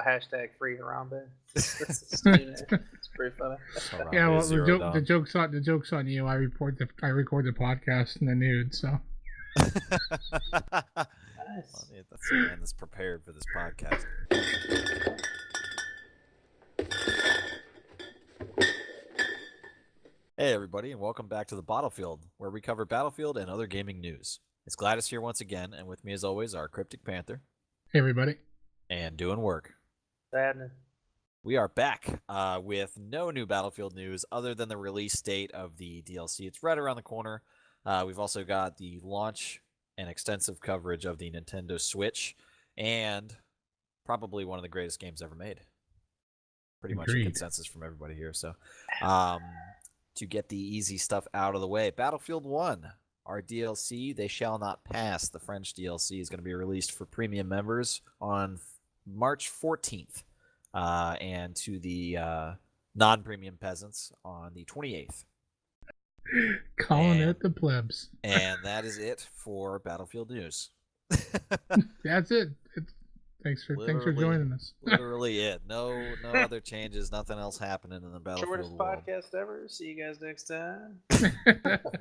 hashtag free Harambe. It's pretty funny. Yeah, well, the joke's on you. I record the podcast in the nude, so. Nice. Well, that's a man that's prepared for this podcast. Hey everybody, and welcome back to the Bottlefield, where we cover Battlefield and other gaming news. It's Gladys here once again, and with me as always, our Cryptic Panther. Hey everybody. And doing work. Sadness. We are back with no new Battlefield news other than the release date of the DLC. It's right around the corner. We've also got the launch and extensive coverage of the Nintendo Switch, and probably one of the greatest games ever made. Pretty much a consensus from everybody here. So, to get the easy stuff out of the way, Battlefield 1, our DLC, They Shall Not Pass, the French DLC, is going to be released for premium members on March 14th, and to the non-premium peasants on the 28th. Calling it the plebs. And that is it for Battlefield news. That's it. Thanks for joining us. Literally it. No other changes. Nothing else happening in the Battlefield Shortest world. podcast ever. See you guys next time.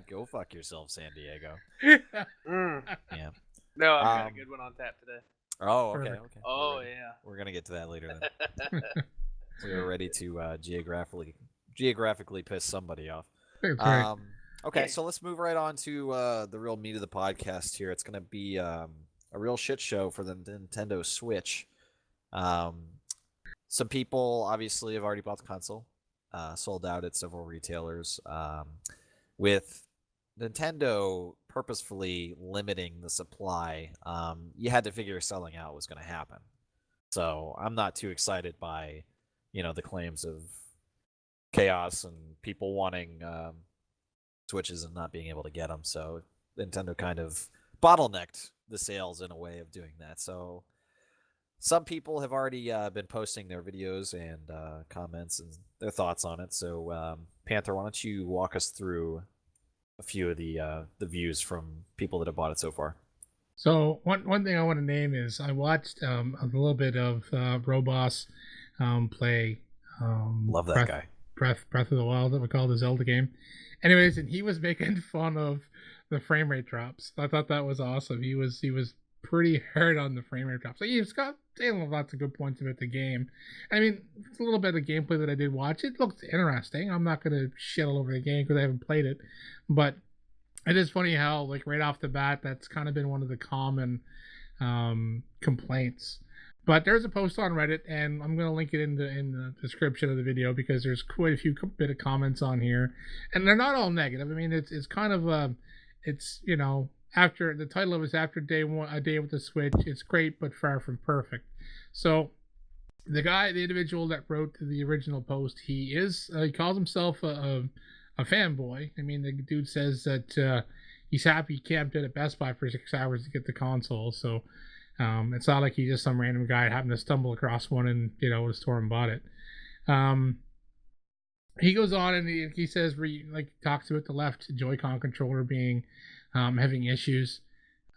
Go fuck yourself, San Diego. Yeah. No, I've got a good one on tap today. Oh, okay. Oh, yeah. We're gonna get to that later then. We are ready to geographically piss somebody off. Right. Okay, so let's move right on to the real meat of the podcast here. It's going to be a real shit show for the Nintendo Switch. Some people obviously have already bought the console, sold out at several retailers. With Nintendo purposefully limiting the supply, you had to figure selling out was going to happen. So I'm not too excited by, the claims of chaos and people wanting Switches and not being able to get them. So Nintendo kind of bottlenecked the sales in a way of doing that. So some people have already been posting their videos and comments and their thoughts on it. So Panther, why don't you walk us through a few of the views from people that have bought it so far? So one thing I want to name is I watched a little bit of Robos play. Love that guy. Breath of the Wild, that we call the Zelda game. Anyways, and he was making fun of the frame rate drops. I thought that was awesome. He was pretty hard on the frame rate drops. So he's got lots of good points about the game. I mean, it's a little bit of gameplay that I did watch. It looked interesting. I'm not going to shit all over the game because I haven't played it. But it is funny how, like, right off the bat, that's kind of been one of the common complaints. But there's a post on Reddit, and I'm going to link it in the description of the video because there's quite a few bit of comments on here. And they're not all negative. I mean, it's kind of, after the title of it is After Day One, A Day with the Switch. It's great, but far from perfect. So the individual that wrote the original post, he calls himself a fanboy. I mean, the dude says that he's happy he camped at Best Buy for 6 hours to get the console. So it's not like he's just some random guy happened to stumble across one and the store and bought it. He goes on and he says talks about the left Joy-Con controller being having issues,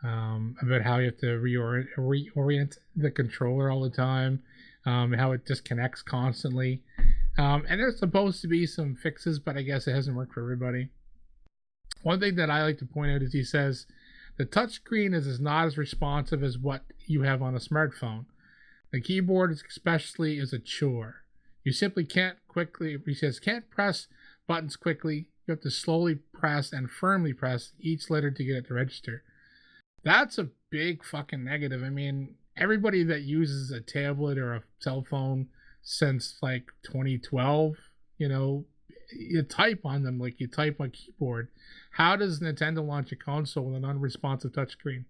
about how you have to reorient the controller all the time, how it disconnects constantly, and there's supposed to be some fixes, but I guess it hasn't worked for everybody. One thing that I like to point out is he says the touchscreen is not as responsive as what you have on a smartphone. The keyboard especially is a chore. You simply can't press buttons quickly. You have to slowly press and firmly press each letter to get it to register. That's a big fucking negative. I mean, everybody that uses a tablet or a cell phone since like 2012, you type on them like you type on keyboard. How does Nintendo launch a console with an unresponsive touchscreen?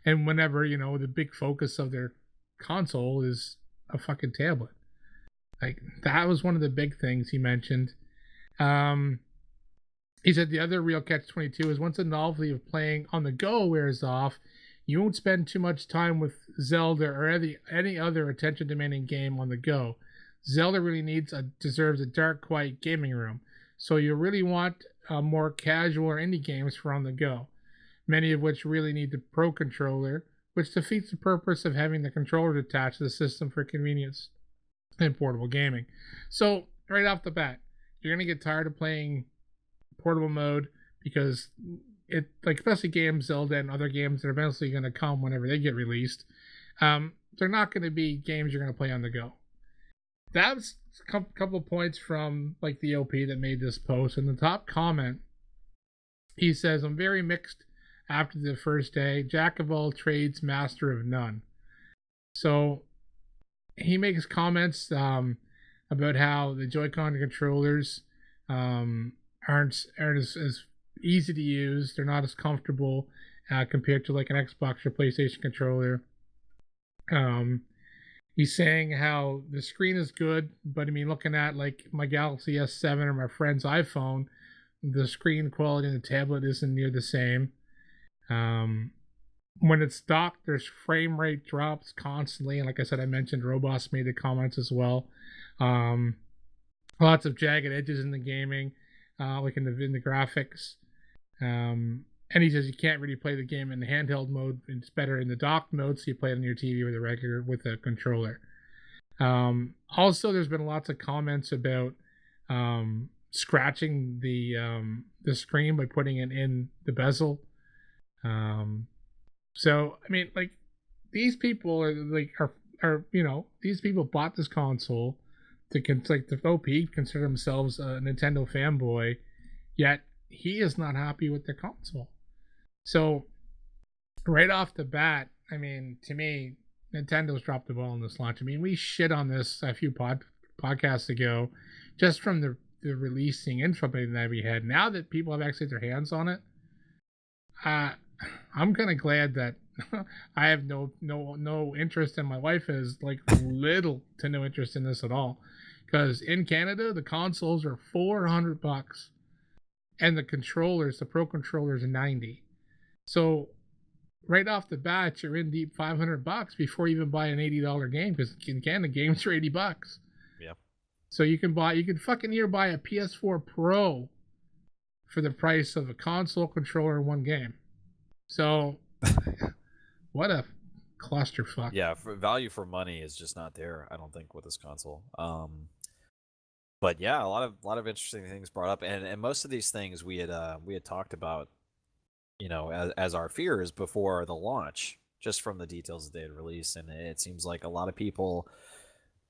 And whenever, the big focus of their console is a fucking tablet. Like, that was one of the big things he mentioned. He said the other real catch-22 is once the novelty of playing on the go wears off, you won't spend too much time with Zelda or any other attention-demanding game on the go. Zelda really deserves a dark, quiet gaming room. So you really want more casual or indie games for on the go, many of which really need the Pro Controller, which defeats the purpose of having the controller attached to the system for convenience in portable gaming. So right off the bat, you're gonna get tired of playing portable mode because it, like, especially games Zelda and other games that are eventually gonna come whenever they get released. They're not gonna be games you're gonna play on the go. That was a couple of points from like the OP that made this post. In the top comment, he says, "I'm very mixed after the first day. Jack of all trades, master of none." So he makes comments about how the Joy-Con controllers aren't as easy to use. They're not as comfortable compared to like an Xbox or PlayStation controller. He's saying how the screen is good, but I mean, looking at like my Galaxy S7 or my friend's iPhone, the screen quality in the tablet isn't near the same. When it's docked, there's frame rate drops constantly, and like I said, I mentioned Robos made the comments as well. Lots of jagged edges in the gaming, like in the graphics. And he says you can't really play the game in the handheld mode. It's better in the docked mode, so you play it on your TV with a controller. Also, there's been lots of comments about scratching the screen by putting it in the bezel. So I mean, like, these people are these people bought this console to like the OP consider themselves a Nintendo fanboy, yet he is not happy with the console. So right off the bat, I mean, to me, Nintendo's dropped the ball in this launch. I mean, we shit on this a few podcasts ago, just from the releasing info that we had. Now that people have actually their hands on it, I'm kind of glad that I have no interest, and my wife has like little to no interest in this at all. Because in Canada, the consoles are $400, and the Pro controllers, are $90. So right off the bat, you're in deep $500 before you even buy an $80 game, because in Canada, games are $80. Yeah. So you can fucking here buy a PS4 Pro for the price of a console, controller, and one game. So what a clusterfuck. Yeah, for value for money is just not there, I don't think, with this console. But yeah, a lot of interesting things brought up, and most of these things we had talked about, as our fears before the launch, just from the details that they had released, and it seems like a lot of people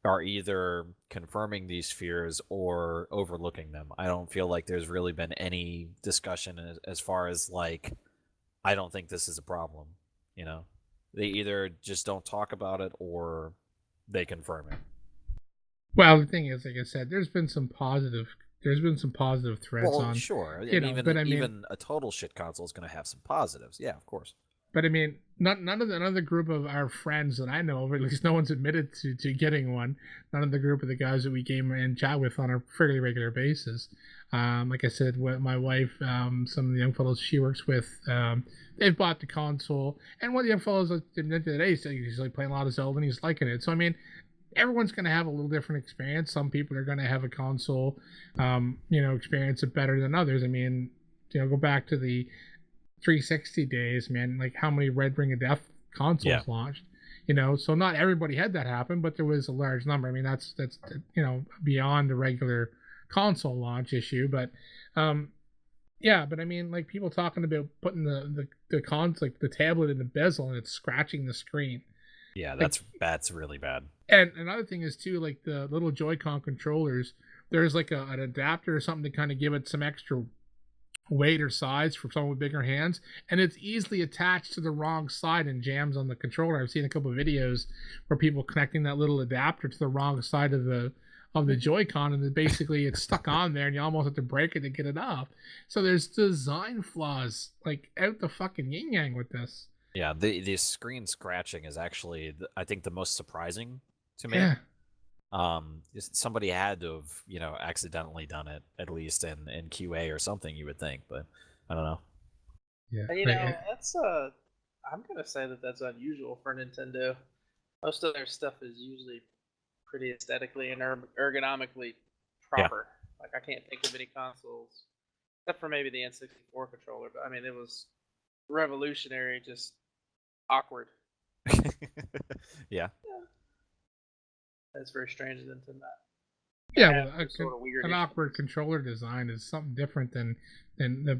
are either confirming these fears or overlooking them. I don't feel like there's really been any discussion as far as like, I don't think this is a problem. They either just don't talk about it or they confirm it. Well, the thing is, like I said, there's been some positive threads on. Sure. Even a total shit console is going to have some positives. Yeah, of course. But I mean, none of the group of our friends that I know of, at least no one's admitted to getting one. None of the group of the guys that we game and chat with on a fairly regular basis. Like I said, my wife, some of the young fellows she works with, they've bought the console. And one of the young fellows at the end of the day, he's like playing a lot of Zelda and he's liking it. So I mean, everyone's going to have a little different experience. Some people are going to have a console, experience it better than others. I mean, go back to the 360 days, man, like how many Red Ring of Death consoles launched, so not everybody had that happen, but there was a large number. I mean, that's beyond the regular console launch issue, but but I mean, like, people talking about putting the tablet in the bezel and it's scratching the screen. Yeah, that's really bad. And another thing is too, like the little Joy-Con controllers, there's like an adapter or something to kind of give it some extra weight or size for someone with bigger hands, and it's easily attached to the wrong side and jams on the controller. I've seen a couple of videos where people connecting that little adapter to the wrong side of the Joy-Con, and then basically it's stuck on there and you almost have to break it to get it off. So there's design flaws like out the fucking yin yang with this. Yeah, the screen scratching is actually, I think, the most surprising to me. Yeah. Somebody had to have, accidentally done it, at least in QA or something, you would think, but I don't know. Yeah. That's I'm gonna say that's unusual for Nintendo. Most of their stuff is usually pretty aesthetically and ergonomically proper. Yeah. Like, I can't think of any consoles, except for maybe the N64 controller, but I mean, it was revolutionary, just awkward. Yeah. That's very strange than that. Yeah, have well, this sort of weird an awkward issues. controller design is something different than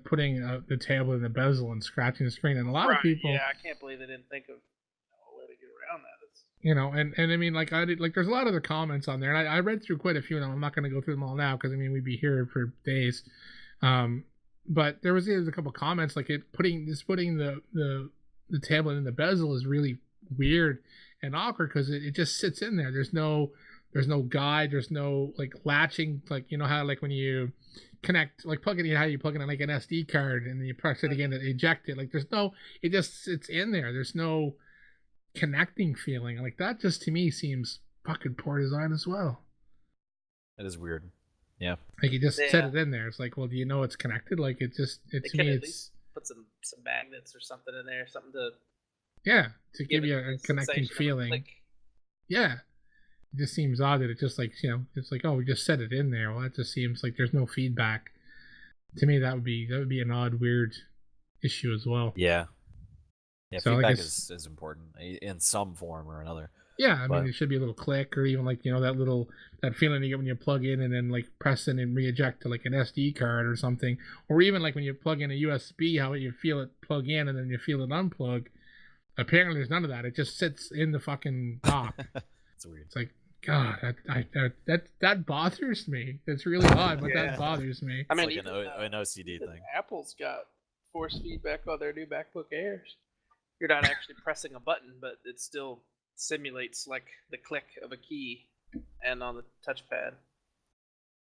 putting the table in the bezel and scratching the screen. And a lot of Right? people, Yeah, I can't believe they didn't think of a way to get around that. It's, and I mean, like I did, like there's a lot of the comments on there, and I read through quite a few of them. I'm not going to go through them all now because I mean we'd be here for days. But there was a couple comments like putting the tablet in the bezel is really weird and awkward because it just sits in there. There's no guide. There's no like latching, like you know how like when you connect, like plug it in, how you plug it in like an SD card and then you press it again to eject it. Like there's no, it just sits in there. There's no connecting feeling. Like that just to me seems fucking poor design as well. It is weird. Yeah. Like you just set it in there. It's like, well, do you know it's connected? Like it just, it they to could me, at it's least put some magnets or something in there, something to yeah, to give you it a the connecting sensation of a feeling. click. Yeah, it just seems odd that it just like it's like, oh, we just set it in there. Well, that just seems like there's no feedback. To me, that would be an odd, weird issue as well. Yeah. Yeah, So, feedback like is important in some form or another. yeah, I But mean, it should be a little click or even like that feeling you get when you plug in and then like press in and re-eject to like an SD card or something, or even like when you plug in a USB, how you feel it plug in and then you feel it unplug. Apparently, there's none of that. It just sits in the fucking dock. it's weird. It's like, God, that bothers me. It's really odd, but that bothers me. I mean, It's like even, an OCD thing. Apple's got force feedback on their new MacBook Airs. You're not actually pressing a button, but it still simulates like the click of a key and on the touchpad.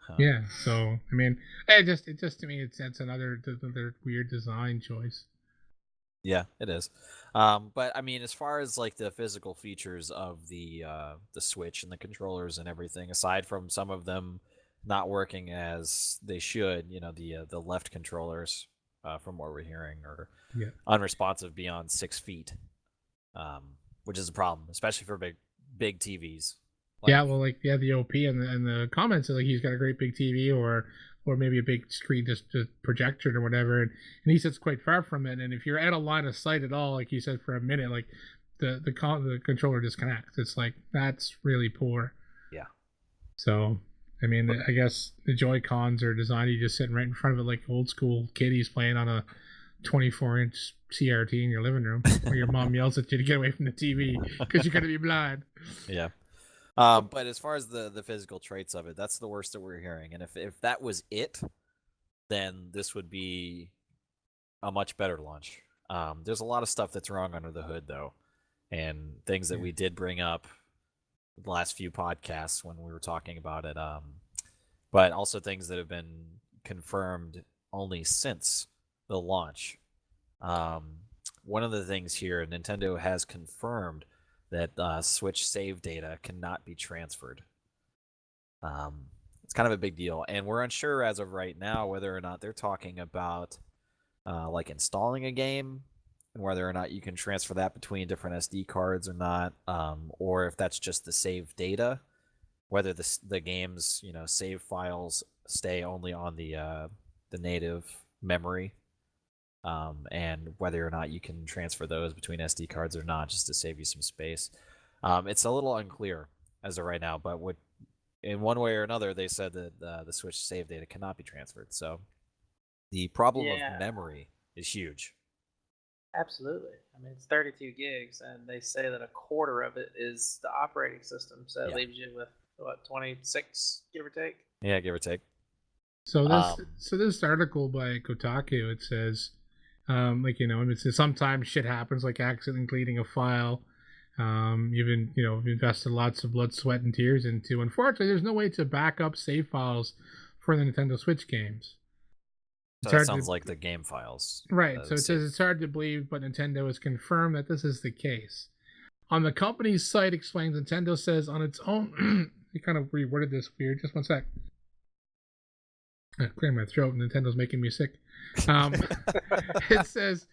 Huh. Yeah, so I mean, it just to me it's another weird design choice. Yeah, it is. But I mean, as far as like the physical features of the Switch and the controllers and everything, aside from some of them not working as they should, the left controllers, from what we're hearing, are unresponsive beyond 6 feet, which is a problem, especially for big TVs. Like, the OP and the comments are like he's got a great big TV or maybe a big screen just projector or whatever, and he sits quite far from it. And if you're at a line of sight at all, like you said, for a minute, like the controller disconnects. It's like that's really poor. Yeah. So I mean, I guess the Joy Cons are designed you just sitting right in front of it like old school kiddies playing on a 24-inch CRT in your living room, or your mom yells at you to get away from the TV because you're gonna be blind. Yeah. But as far as the physical traits of it, that's the worst that we're hearing. And if that was it, then this would be a much better launch. There's a lot of stuff that's wrong under the hood, though, and things that we did bring up the last few podcasts when we were talking about it. But also things that have been confirmed only since the launch. One of the things here, Nintendo has confirmed that Switch save data cannot be transferred. It's kind of a big deal, and we're unsure as of right now whether or not they're talking about like installing a game and whether or not you can transfer that between different SD cards or not, or if that's just the save data, whether the game's save files stay only on the native memory, and whether or not you can transfer those between SD cards or not, just to save you some space. It's a little unclear as of right now, but in one way or another, they said that the Switch save data cannot be transferred. So the problem of memory is huge. Absolutely. I mean, it's 32 gigs, and they say that a quarter of it is the operating system. So it leaves you with, 26, give or take? Yeah, give or take. So this article by Kotaku, it says, it says sometimes shit happens, like accidentally deleting a file. You've invested lots of blood, sweat, and tears into. Unfortunately, there's no way to back up save files for the Nintendo Switch games. So it sounds like the game files. Right. So it says it's hard to believe, but Nintendo has confirmed that this is the case. On the company's site explains, Nintendo says on its own, they kind of reworded this weird. Just one sec. Clear my throat. Nintendo's making me sick. It says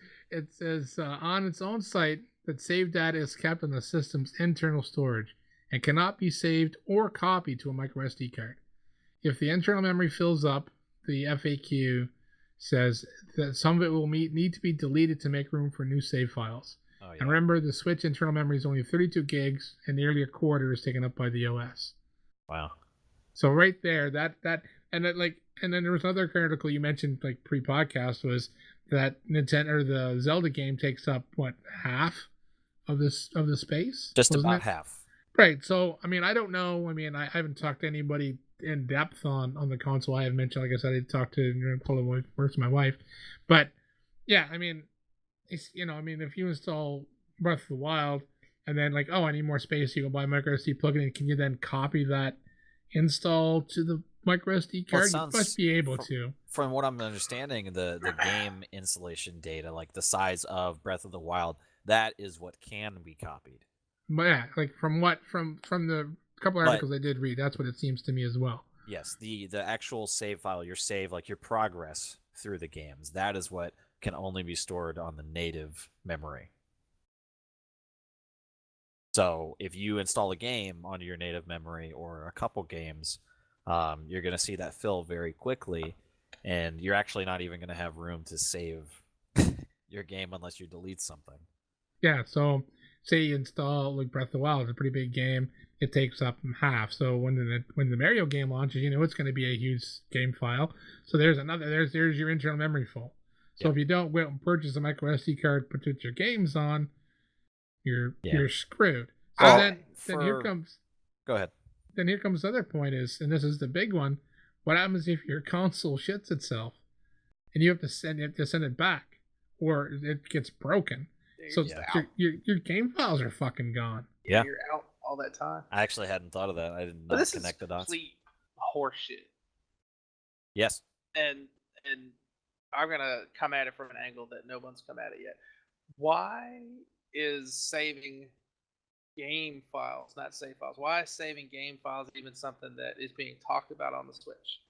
on its own site that save data is kept on the system's internal storage and cannot be saved or copied to a micro SD card. If the internal memory fills up, the FAQ says that some of it will need to be deleted to make room for new save files. Oh, yeah. And remember, the Switch internal memory is only 32 gigs, and nearly a quarter is taken up by the OS. Wow. So right there, and then there was another article you mentioned like pre-podcast was that Nintendo or the Zelda game takes up what, half of the space? Just wasn't about it? half. Right. So I mean, I don't know. I mean, I haven't talked to anybody in depth on the console. I have mentioned, like I said, I talked to works my wife, but yeah, I mean, it's, I mean, if you install Breath of the Wild and then like, oh, I need more space, you go buy a micro SD, plug it in. Can you then copy that install to the micro SD Well, card? You must be able to. From what I'm understanding, the game installation data, like the size of Breath of the Wild, that is what can be copied. But yeah, like from the couple of But- articles I did read, that's what it seems to me as well. Yes, the actual save file, your save, like your progress through the games, that is what can only be stored on the native memory. So if you install a game onto your native memory or a couple games, you're going to see that fill very quickly, and you're actually not even going to have room to save your game unless you delete something. Yeah, so say you install like Breath of the Wild, it's a pretty big game. It takes up half. So when the Mario game launches, it's going to be a huge game file. So there's your internal memory full. So if you don't go out and purchase a micro SD card, put your games on, you're screwed. So then here comes. Go ahead. Then here comes the other point is, and this is the big one. What happens if your console shits itself, and you have to send it back, or it gets broken? So your game files are fucking gone. Yeah, you're out all that time. I actually hadn't thought of that. I didn't connect the dots. This is complete horseshit. Yes. And I'm gonna come at it from an angle that no one's come at it yet. Why is saving game files, not save files? Why is saving game files even something that is being talked about on the Switch?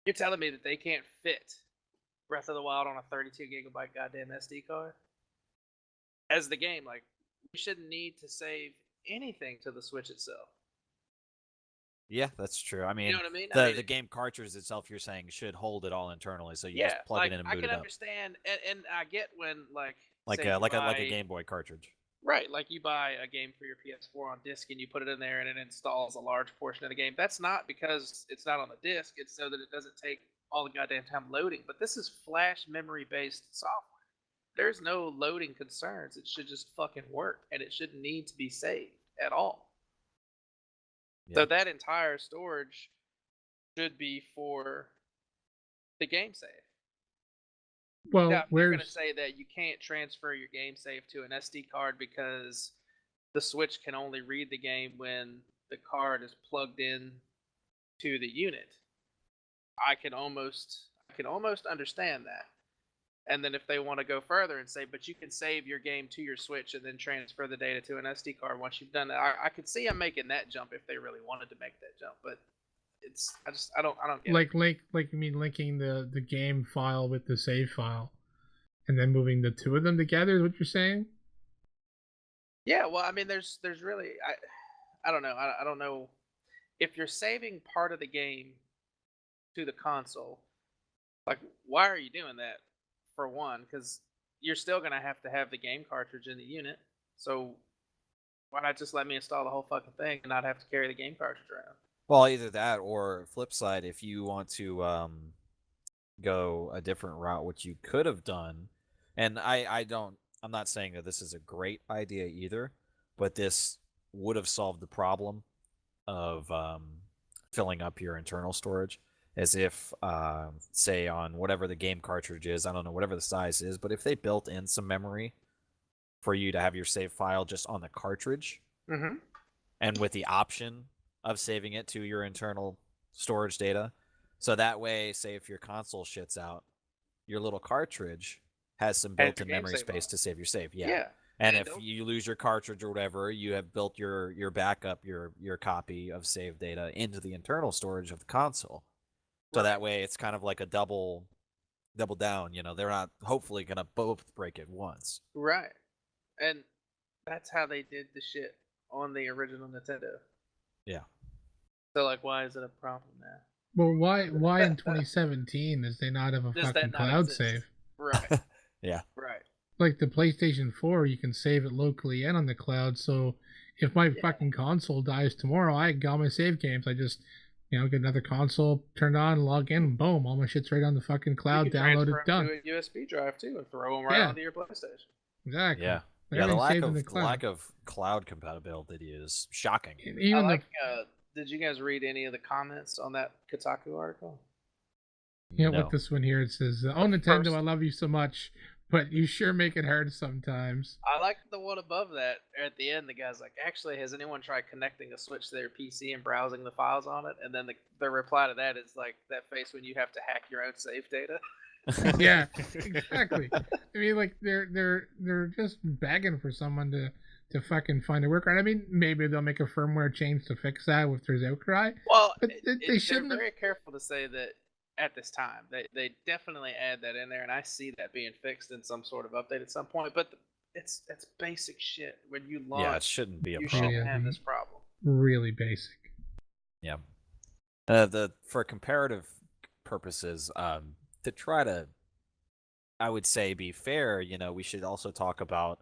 You're telling me that they can't fit Breath of the Wild on a 32 gigabyte goddamn SD card? As the game, like, you shouldn't need to save anything to the Switch itself. Yeah, that's true. I mean, you know what I mean? The game cartridge itself, you're saying, should hold it all internally, so you just plug like, it in and boot it up. I can understand, and I get when like a Game Boy cartridge. Right, like you buy a game for your PS4 on disc and you put it in there and it installs a large portion of the game. That's not because it's not on the disc, it's so that it doesn't take all the goddamn time loading. But this is flash memory based software. There's no loading concerns. It should just fucking work, and it shouldn't need to be saved at all. Yeah. So that entire storage should be for the game save. Well, now, we're going to say that you can't transfer your game save to an SD card because the Switch can only read the game when the card is plugged in to the unit. I can almost understand that. And then if they want to go further and say, but you can save your game to your Switch and then transfer the data to an SD card once you've done that, I could see them making that jump if they really wanted to make that jump. But I don't get it. You mean linking the game file with the save file, and then moving the two of them together? Is what you're saying? Yeah. Well, I mean, there's really I don't know. I don't know if you're saving part of the game to the console. Like, why are you doing that? For one, because you're still gonna have to have the game cartridge in the unit. So why not just let me install the whole fucking thing and not have to carry the game cartridge around? Well, either that or flip side, if you want to go a different route, which you could have done, and I'm not saying that this is a great idea either, but this would have solved the problem of filling up your internal storage. As if, say, on whatever the game cartridge is, I don't know, whatever the size is, but if they built in some memory for you to have your save file just on the cartridge, and with the option of saving it to your internal storage data, so that way, say if your console shits out, your little cartridge has some built-in memory space to save your save. Yeah. And if you lose your cartridge or whatever, you have built your backup, your copy of save data into the internal storage of the console. So that way, it's kind of like a double down. They're not hopefully gonna both break it once. Right, and that's how they did the shit on the original Nintendo. Yeah. So like, why is it a problem now? Well, why in 2017 does they not have a fucking cloud save? Right. Yeah. Right. like the PlayStation 4, you can save it locally and on the cloud. So if my fucking console dies tomorrow, I got my save games. I just, get another console turned on, log in, and boom, all my shit's right on the fucking cloud, you can downloaded, transfer 'em done. to a USB drive too, and throw them right onto your PlayStation. Exactly. Yeah. Like, Yeah, the everything's saved in lack of cloud compatibility is shocking. And even did you guys read any of the comments on that Kotaku article? with No. this one here, it says, "Oh, Nintendo, I love you so much, but you sure make it hard sometimes." I like the one above that. At the end, the guy's like, "Actually, has anyone tried connecting a Switch to their PC and browsing the files on it?" And then the reply to that is like that face when you have to hack your own save data. Yeah, exactly. I mean, like they're just begging for someone to fucking find a workaround. I mean, maybe they'll make a firmware change to fix that if there's outcry. Well, but they shouldn't. They're very careful to say that at this time. They definitely add that in there, and I see that being fixed in some sort of update at some point. But it's basic shit. When you launch, Yeah, it shouldn't be a you problem. shouldn't have this problem. Really basic. Yeah. For comparative purposes, to try to, I would say, be fair, we should also talk about,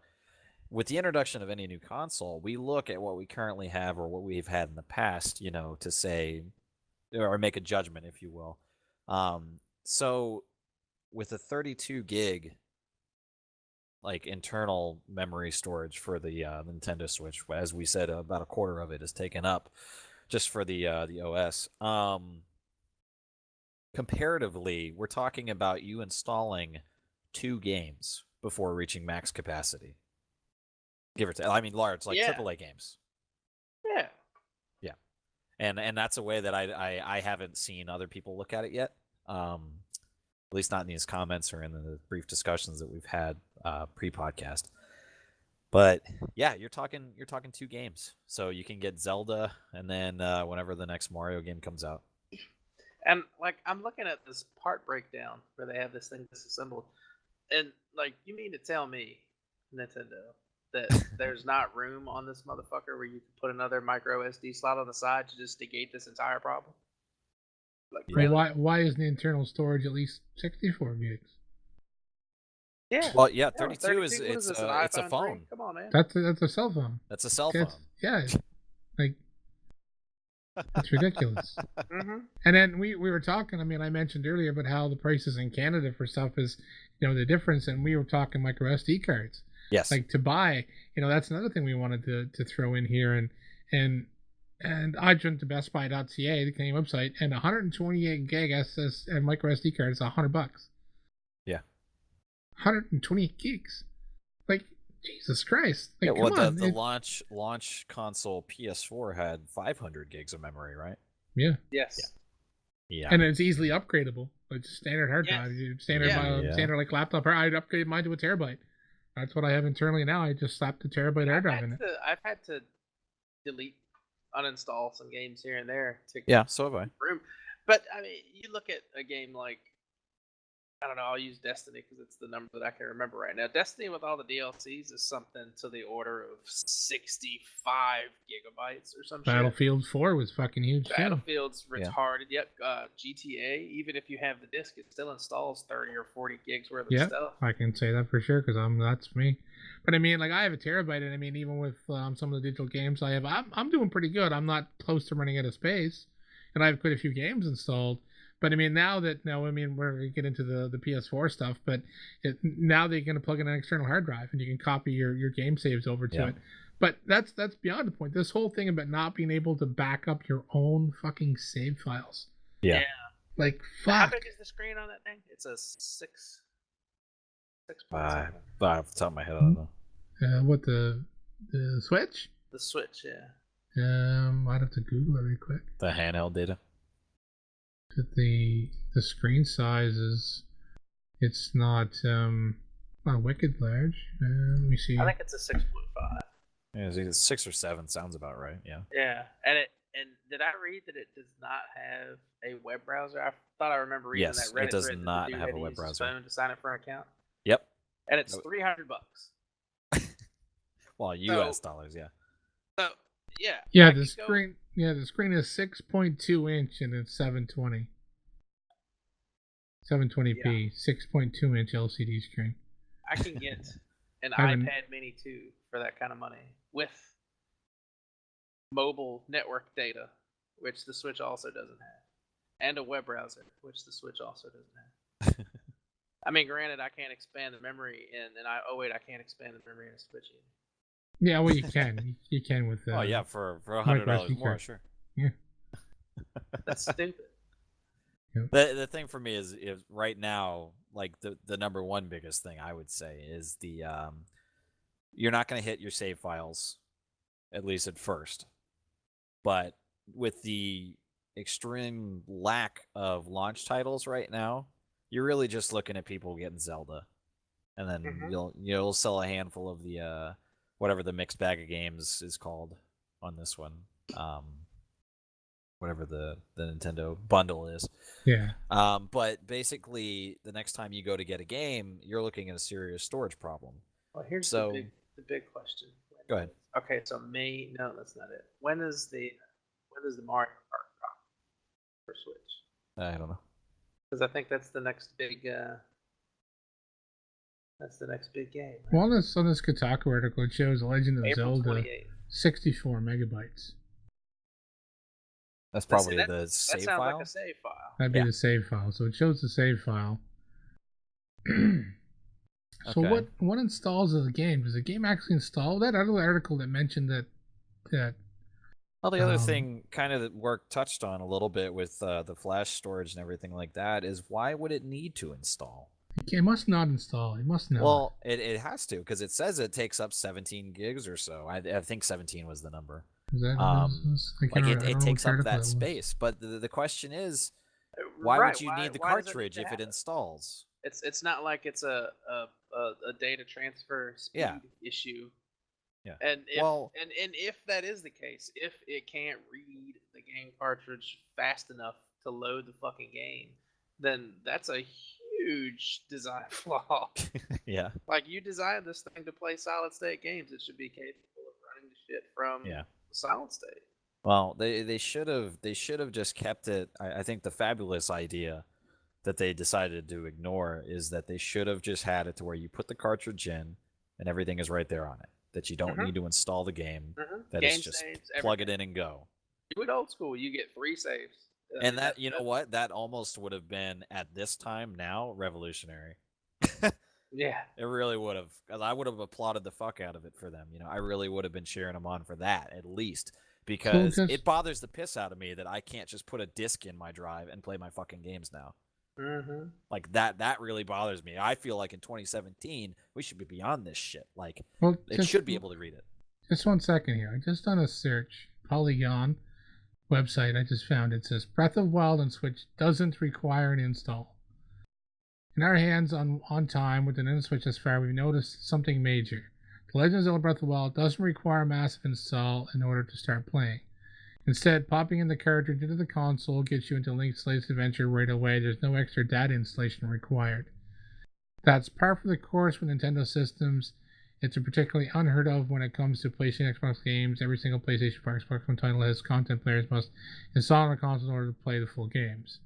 with the introduction of any new console, we look at what we currently have or what we've had in the past, to say, or make a judgment, if you will. So with a 32 gig like internal memory storage for the Nintendo Switch, as we said, about a quarter of it is taken up just for the OS. Comparatively, we're talking about you installing 2 games before reaching max capacity. Give or take. I mean, large, like AAA games. Yeah. Yeah. And that's a way that I haven't seen other people look at it yet. At least not in these comments or in the brief discussions that we've had pre-podcast. But yeah, you're talking 2 games. So you can get Zelda and then whenever the next Mario game comes out. And like I'm looking at this part breakdown where they have this thing disassembled, and like you mean to tell me, Nintendo, that there's not room on this motherfucker where you can put another micro SD slot on the side to just negate this entire problem? Like, really? Why isn't the internal storage at least 64 gigs? Yeah. Well, yeah, 32 is it's an a iPhone phone. 3? Come on, man. That's a cell phone. That's a cell phone. Yeah, like it's ridiculous. Mm-hmm. And then we were talking. I mean, I mentioned earlier about how the prices in Canada for stuff is, the difference, and we were talking micro SD cards. Yes. Like to buy, that's another thing we wanted to throw in here, and I jumped to BestBuy.ca, the Canadian website, and 128 gig SS and micro SD card is $100. Yeah. 128 gigs. Like, Jesus Christ. Like, yeah, well, come on. The launch console PS4 had 500 gigs of memory, right? Yeah. Yes. Yeah. And it's easily upgradable. Like standard hard drive. Standard like laptop. I'd upgrade mine to a terabyte. That's what I have internally now. I just slapped a terabyte hard drive in it. I've had to delete, uninstall some games here and there to so have I. room. But I mean, you look at a game like, I don't know, I'll use Destiny because it's the number that I can remember right now. Destiny with all the DLCs is something to the order of 65 gigabytes or some shit. Battlefield 4 was fucking huge too. Battlefield's retarded. Yep. GTA, even if you have the disc, it still installs 30 or 40 gigs worth of stuff. I can say that for sure because that's me. But I mean, like I have a terabyte, and I mean, even with some of the digital games I have, I'm doing pretty good. I'm not close to running out of space, and I have quite a few games installed. But I mean, we're going to get into the PS4 stuff, but now they're going to plug in an external hard drive, and you can copy your game saves over to it. But that's beyond the point. This whole thing about not being able to back up your own fucking save files. Yeah. Like, fuck. How big is the screen on that thing? It's a 6. 5. Off the top of my head, I don't know. What, the Switch? The Switch, yeah. I'd have to Google it real quick. The handheld data. The screen size it's not wicked large. Let me see. I think it's a 6.5. Yeah, 6 or 7 sounds about right. Yeah. Yeah, and did I read that it does not have a web browser? I thought I remember reading that Reddit it does thread not that have a had to web use his browser. phone to sign up for an account. Yep. And it's $300. Well, US dollars, yeah. So yeah. Yeah, the screen. Yeah, the screen is 6.2 inch and it's 720. 720p, 6.2 inch LCD screen. I can get an I haven't- iPad Mini 2 for that kind of money with mobile network data, which the Switch also doesn't have, and a web browser, which the Switch also doesn't have. I mean, granted, I can't expand the memory I can't expand the memory in a Switch either. Yeah, well, you can. You can with. Oh yeah, for $100 micro more, SD sure. That's stupid. The thing for me is right now, like the number one biggest thing I would say is the you're not going to hit your save files, at least at first. But with the extreme lack of launch titles right now, you're really just looking at people getting Zelda, and then you'll sell a handful of the whatever the mixed bag of games is called on this one, whatever the Nintendo bundle is. Yeah. But basically, the next time you go to get a game, you're looking at a serious storage problem. Well, here's So- the big question. Go ahead. Okay, so no, that's not it. When is the Mario Kart drop for Switch? I don't know. Because I think that's the next big game. Right? Well, on this Kotaku article, it shows Legend of April Zelda 28th. 64 megabytes. That's probably that- the That save sounds file. like a save file. That'd be Yeah. the save file. So it shows the save file. So Okay. what installs the game? Does the game actually install? That other article that mentioned that Well, the other Um, thing, kind of that work touched on a little bit with the flash storage and everything like that, is why would it need to install? it must not install. It must not. Well, it has to, because it says it takes up 17 gigs or so. I think 17 was the number. Is that, I can't Like remember- I it don't know takes which up article that it was. space. But the question is, why Right, would you need the why does it need cartridge to if have it installs? It's not like it's a data transfer speed Yeah. issue. Yeah. And if, Well- and if that is the case, if it can't read the game cartridge fast enough to load the fucking game, then that's a huge design flaw. Yeah. Like, you designed this thing to play solid state games, it should be capable of running the shit from Yeah. solid state. Well, they should have just kept it. I think the fabulous idea that they decided to ignore is that they should have just had it to where you put the cartridge in and everything is right there on it. That you don't need to install the game. That Game it's just saves, plug it everything. in and go. Do it old school, you get 3 saves. And that, you know what? That almost would have been, at this time now, revolutionary. Yeah. It really would have. Because I would have applauded the fuck out of it for them. You know, I really would have been cheering them on for that, at least. Because just- it bothers the piss out of me that I can't just put a disc in my drive and play my fucking games now. Mm-hmm. Like, that really bothers me. I feel like in 2017, we should be beyond this shit. Like, Well, it should be able to read it. Just 1 second here. I just done a search. Polygon website I just found. It says Breath of Wild on Switch doesn't require an install. In our hands on time with the Nintendo Switch thus far, we've noticed something major. The Legend of Zelda Breath of the Wild doesn't require a massive install in order to start playing. Instead, popping in the cartridge into the console gets you into Link's latest adventure right away. There's no extra data installation required. That's par for the course with Nintendo systems. It's particularly unheard of when it comes to PlayStation Xbox games. Every single PlayStation or Xbox One title has content players must install on the console in order to play the full games.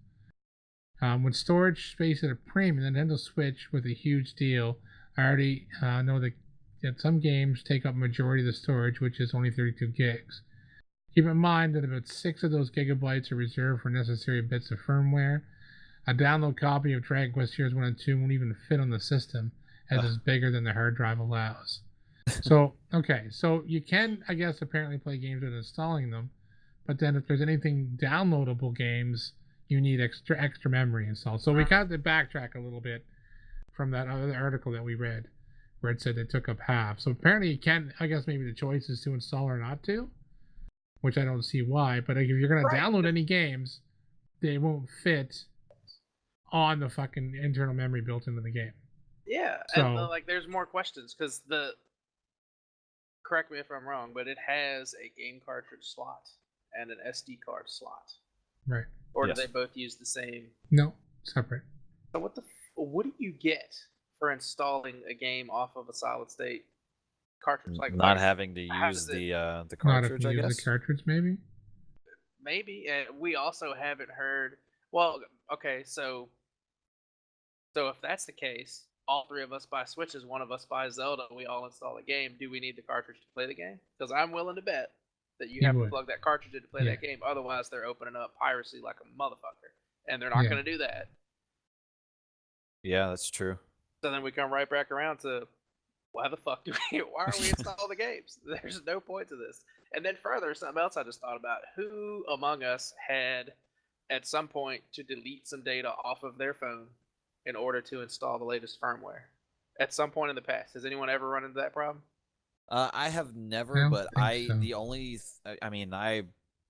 With storage space at a premium, the Nintendo Switch with a huge deal. I already know that some games take up a majority of the storage, which is only 32 gigs. Keep in mind that about 6 of those gigabytes are reserved for necessary bits of firmware. A download copy of Dragon Quest Heroes 1 and 2 won't even fit on the system, as it's bigger than the hard drive allows. So you can, I guess, apparently play games without installing them, but then if there's anything downloadable games, you need extra memory installed. So we got to backtrack a little bit from that other article that we read, where it said it took up half. So apparently you can, I guess maybe the choice is to install or not to, which I don't see why. But if you're going to download any games, they won't fit on the fucking internal memory built into the game. Yeah, So- and like, there's more questions because correct me if I'm wrong, but it has a game cartridge slot and an SD card slot, Right. or Yes. do they both use the same? No, separate. So what do you get for installing a game off of a solid state cartridge? Like, Not having to how use does it- the Not if cartridge, you I use guess. the cartridge, maybe. maybe. And we also haven't heard. Well, okay, so if that's the case, all three of us buy Switches, one of us buys Zelda, we all install the game. Do we need the cartridge to play the game? Because I'm willing to bet that you You have to would. plug that cartridge in to play Yeah. that game. Otherwise, they're opening up piracy like a motherfucker, and they're not Yeah. going to do that. Yeah, that's true. So then we come right back around to why the fuck do we? Why are we installing the games? There's no point to this. And then further, something else I just thought about: who among us had, at some point, to delete some data off of their phone in order to install the latest firmware? At some point in the past, has anyone ever run into that problem? I have I never, don't but think so. the only, I mean, I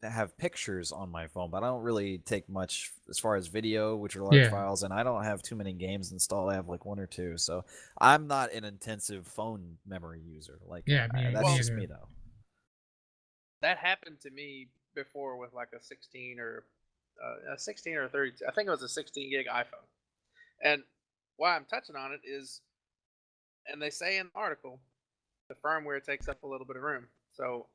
have pictures on my phone, but I don't really take much as far as video, which are large Yeah. files, and I don't have too many games installed. I have like one or two, so I'm not an intensive phone memory user. Like, Yeah, that's me just either. me though. That happened to me before with like a 16 or 32. I think it was a 16 gig iPhone. And why I'm touching on it is, and they say in the article, the firmware takes up a little bit of room. So,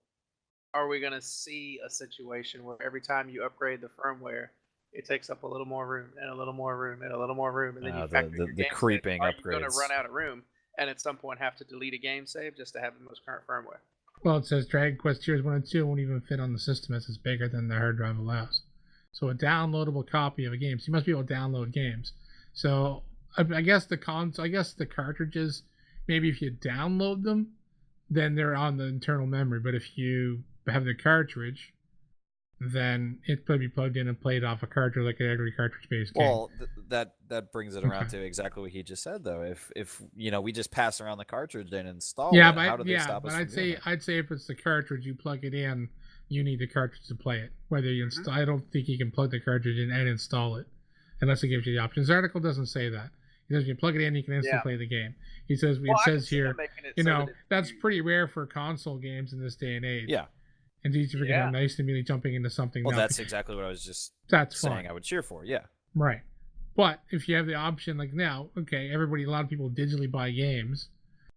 are we going to see a situation where every time you upgrade the firmware, it takes up a little more room and a little more room and a little more room, and then you factor in your the game creeping save? Are you going to upgrades. run out of room and at some point have to delete a game save just to have the most current firmware? Well, it says Dragon Quest Tiers 1 and 2 won't even fit on the system as it's bigger than the hard drive allows. So a downloadable copy of a game. So you must be able to download games. So I guess the cartridges, maybe if you download them, then they're on the internal memory. But if you have the cartridge, then it could be plugged in and played off a cartridge like every cartridge-based game. Well, that brings it around to exactly what he just said, though. If we just pass around the cartridge and install it, how do they stop us from doing that? I'd say if it's the cartridge, you plug it in, you need the cartridge to play it. Whether you install, I don't think you can plug the cartridge in and install it, unless it gives you the options. The article doesn't say that. It says you plug it in, you can instantly play the game. He says it says here, that's pretty rare for console games in this day and age. Yeah. And these are how nice to me jumping into something. Well, now. that's exactly what I was just saying fine. I would cheer for. Yeah. Right. But if you have the option, like now, okay, a lot of people digitally buy games.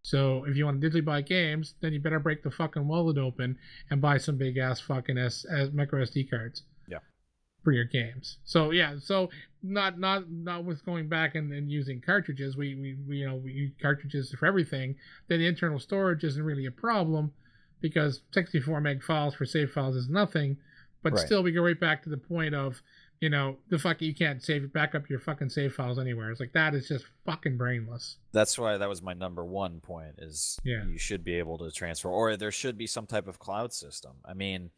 So if you want to digitally buy games, then you better break the fucking wallet open and buy some big ass fucking micro SD cards. Yeah. For your games. So yeah, so not with going back and using cartridges. We use cartridges for everything. Then the internal storage isn't really a problem, because 64 meg files for save files is nothing. But still, we go right back to the point of, you can't back up your fucking save files anywhere. It's like, that is just fucking brainless. That's why that was my number one point, is you should be able to transfer, or there should be some type of cloud system. I mean,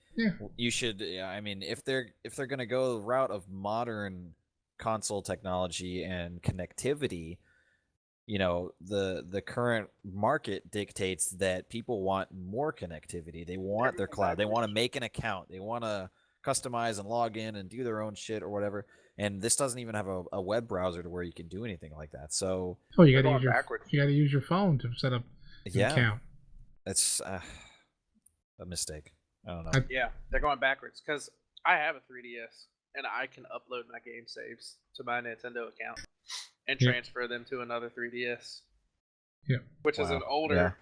you should, I mean, if they're going to go the route of modern console technology and connectivity, the current market dictates that people want more connectivity. They want their cloud. They want to make an account. They want to customize and log in and do their own shit or whatever. And this doesn't even have a web browser to where you can do anything like that. So you got to use your phone to set up an account. It's a mistake. I don't know. Yeah, they're going backwards, because I have a 3DS and I can upload my game saves to my Nintendo account and transfer them to another 3DS. Yeah. Which is an older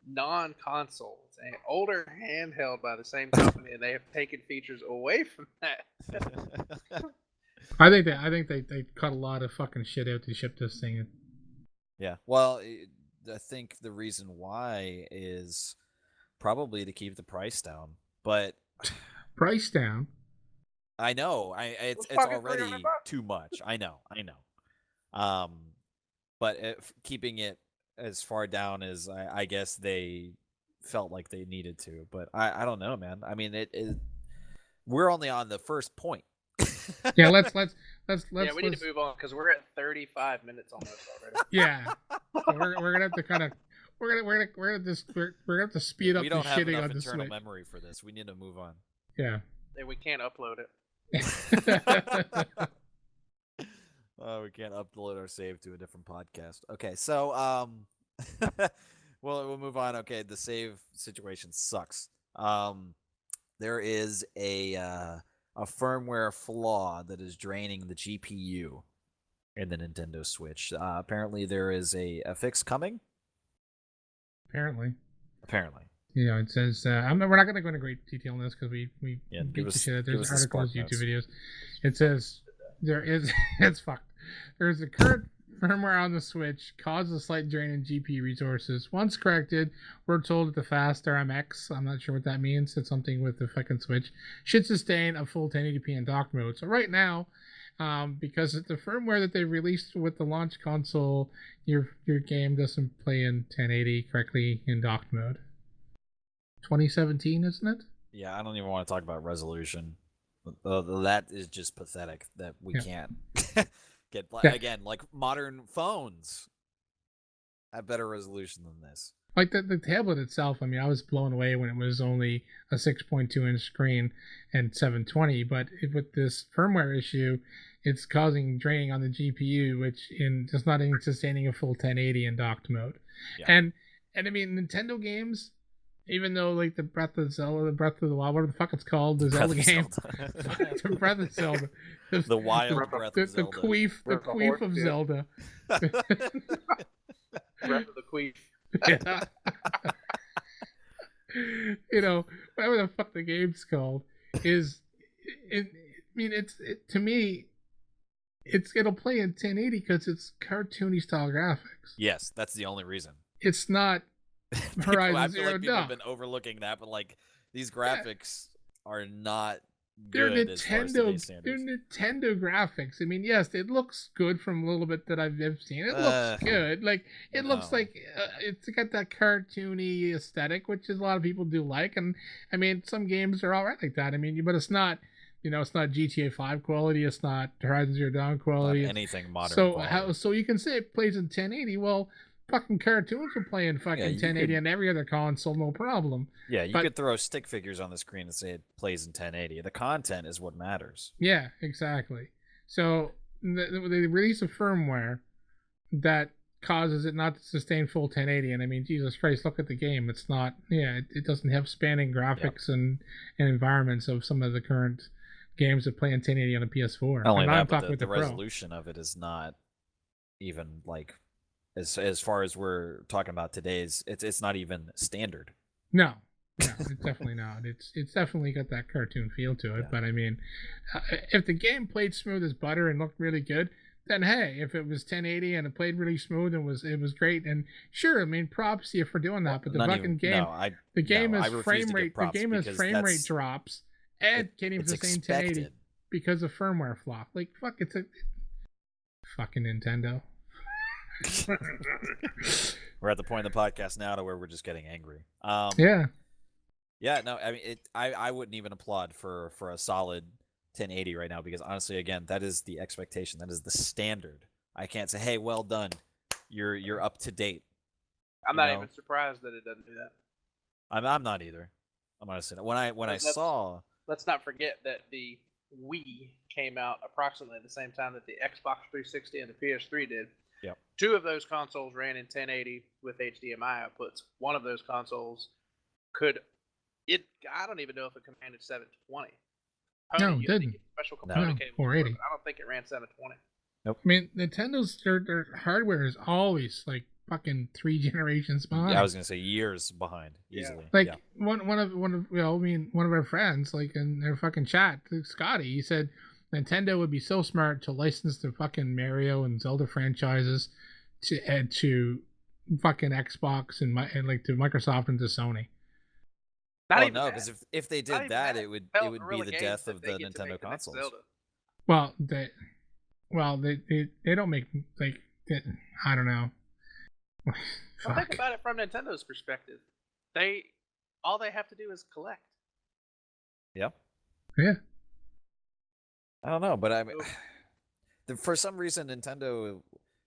non-console. It's an older handheld by the same company, and they have taken features away from that. I think they cut a lot of fucking shit out to ship this thing. Yeah. Well, I think the reason why is probably to keep the price down. But price down? I know. It's already too much. I know. But keeping it as far down as I guess they felt like they needed to. But I don't know, man. I mean, we're only on the first point. Yeah, let's we need to move on, because we're at 35 minutes almost already. Yeah, so we're gonna have to kind of we're gonna have to speed up the shitting on the Switch. We don't have enough internal memory for this. We need to move on. Yeah. And we can't upload it. We can't upload our save to a different podcast. Okay, so we'll move on. Okay, the save situation sucks. There is a firmware flaw that is draining the GPU in the Nintendo Switch. Apparently, there is a fix coming. Apparently. Yeah, it says we're not going to go into great detail on this, because we beat the shit out. There's articles, YouTube videos. It says it's fucked. There's a current firmware on the Switch causes a slight drain in GPU resources. Once corrected, we're told that the fast RMX, I'm not sure what that means, it's something with the fucking Switch, should sustain a full 1080p in dock mode. So right now, because the firmware that they released with the launch console, your game doesn't play in 1080 correctly in dock mode. 2017, isn't it? Yeah, I don't even want to talk about resolution. That is just pathetic that we can't get again, like modern phones have better resolution than this. Like the tablet itself, I mean, I was blown away when it was only a 6.2 inch screen and 720, but with this firmware issue, it's causing draining on the GPU, which just not even sustaining a full 1080 in docked mode. Yeah. And I mean, Nintendo games, even though like the Breath of Zelda, the Breath of the Wild, whatever the fuck it's called, the Zelda game, the Breath of Zelda, the wild Breath of Zelda, the queef of Zelda, Breath of the Queef. Yeah. You know, whatever the fuck the game's called is, I mean, to me, it'll play in 1080 because it's cartoony style graphics. Yes, that's the only reason. It's not Horizon Zero Dawn. People have been overlooking that, but like these graphics are not good. They're Nintendo graphics. I mean, yes, it looks good from a little bit that I've seen. It looks good. Like it looks like it's got that cartoony aesthetic, which a lot of people do like. And I mean, some games are all right like that. I mean, but it's not. You know, it's not GTA 5 quality. It's not Horizon Zero Dawn quality. Not anything modern. So you can say it plays in 1080. Well, fucking cartoons are playing fucking 1080 on every other console, no problem. Yeah, you could throw stick figures on the screen and say it plays in 1080. The content is what matters. Yeah, exactly. So they release a firmware that causes it not to sustain full 1080. And I mean, Jesus Christ, look at the game. It's not. Yeah, it doesn't have spanning graphics and environments of some of the current games that play in 1080 on a PS4. Not only that, but the resolution of it is not even like as far as we're talking about today's. It's not even standard. No, it's definitely not. It's definitely got that cartoon feel to it. Yeah. But I mean, if the game played smooth as butter and looked really good, then hey, if it was 1080 and it played really smooth and it was great, and sure, I mean, props to you for doing that. But the fucking game, the game is frame rate. The game is frame rate drops. And can't even sustain 1080 because of firmware flaw. Like, fuck, it's a fucking Nintendo. We're at the point in the podcast now to where we're just getting angry. Yeah. No, I mean, I wouldn't even applaud for a solid 1080 right now because honestly, again, that is the expectation. That is the standard. I can't say, hey, well done. You're up to date. I'm not even surprised that it doesn't do that. I'm not either. I'm honestly when I saw. Let's not forget that the Wii came out approximately at the same time that the Xbox 360 and the PS3 did. Yep. Two of those consoles ran in 1080 with HDMI outputs. One of those consoles I don't even know if it commanded 720. No, it didn't. Special component came 480. I don't think it ran 720. Nope. I mean, Nintendo's their hardware is always like fucking 3 generations behind. Yeah, I was gonna say years behind, easily. Like one of our friends, like in their fucking chat, Scotty, he said Nintendo would be so smart to license the fucking Mario and Zelda franchises to add to fucking Xbox and like to Microsoft and to Sony. Because if they did that, it would be the death of the Nintendo consoles. Well, they don't make like I don't know. Well, think about it from Nintendo's perspective. All they have to do is collect. Yep. Yeah. I don't know, but I mean, for some reason, Nintendo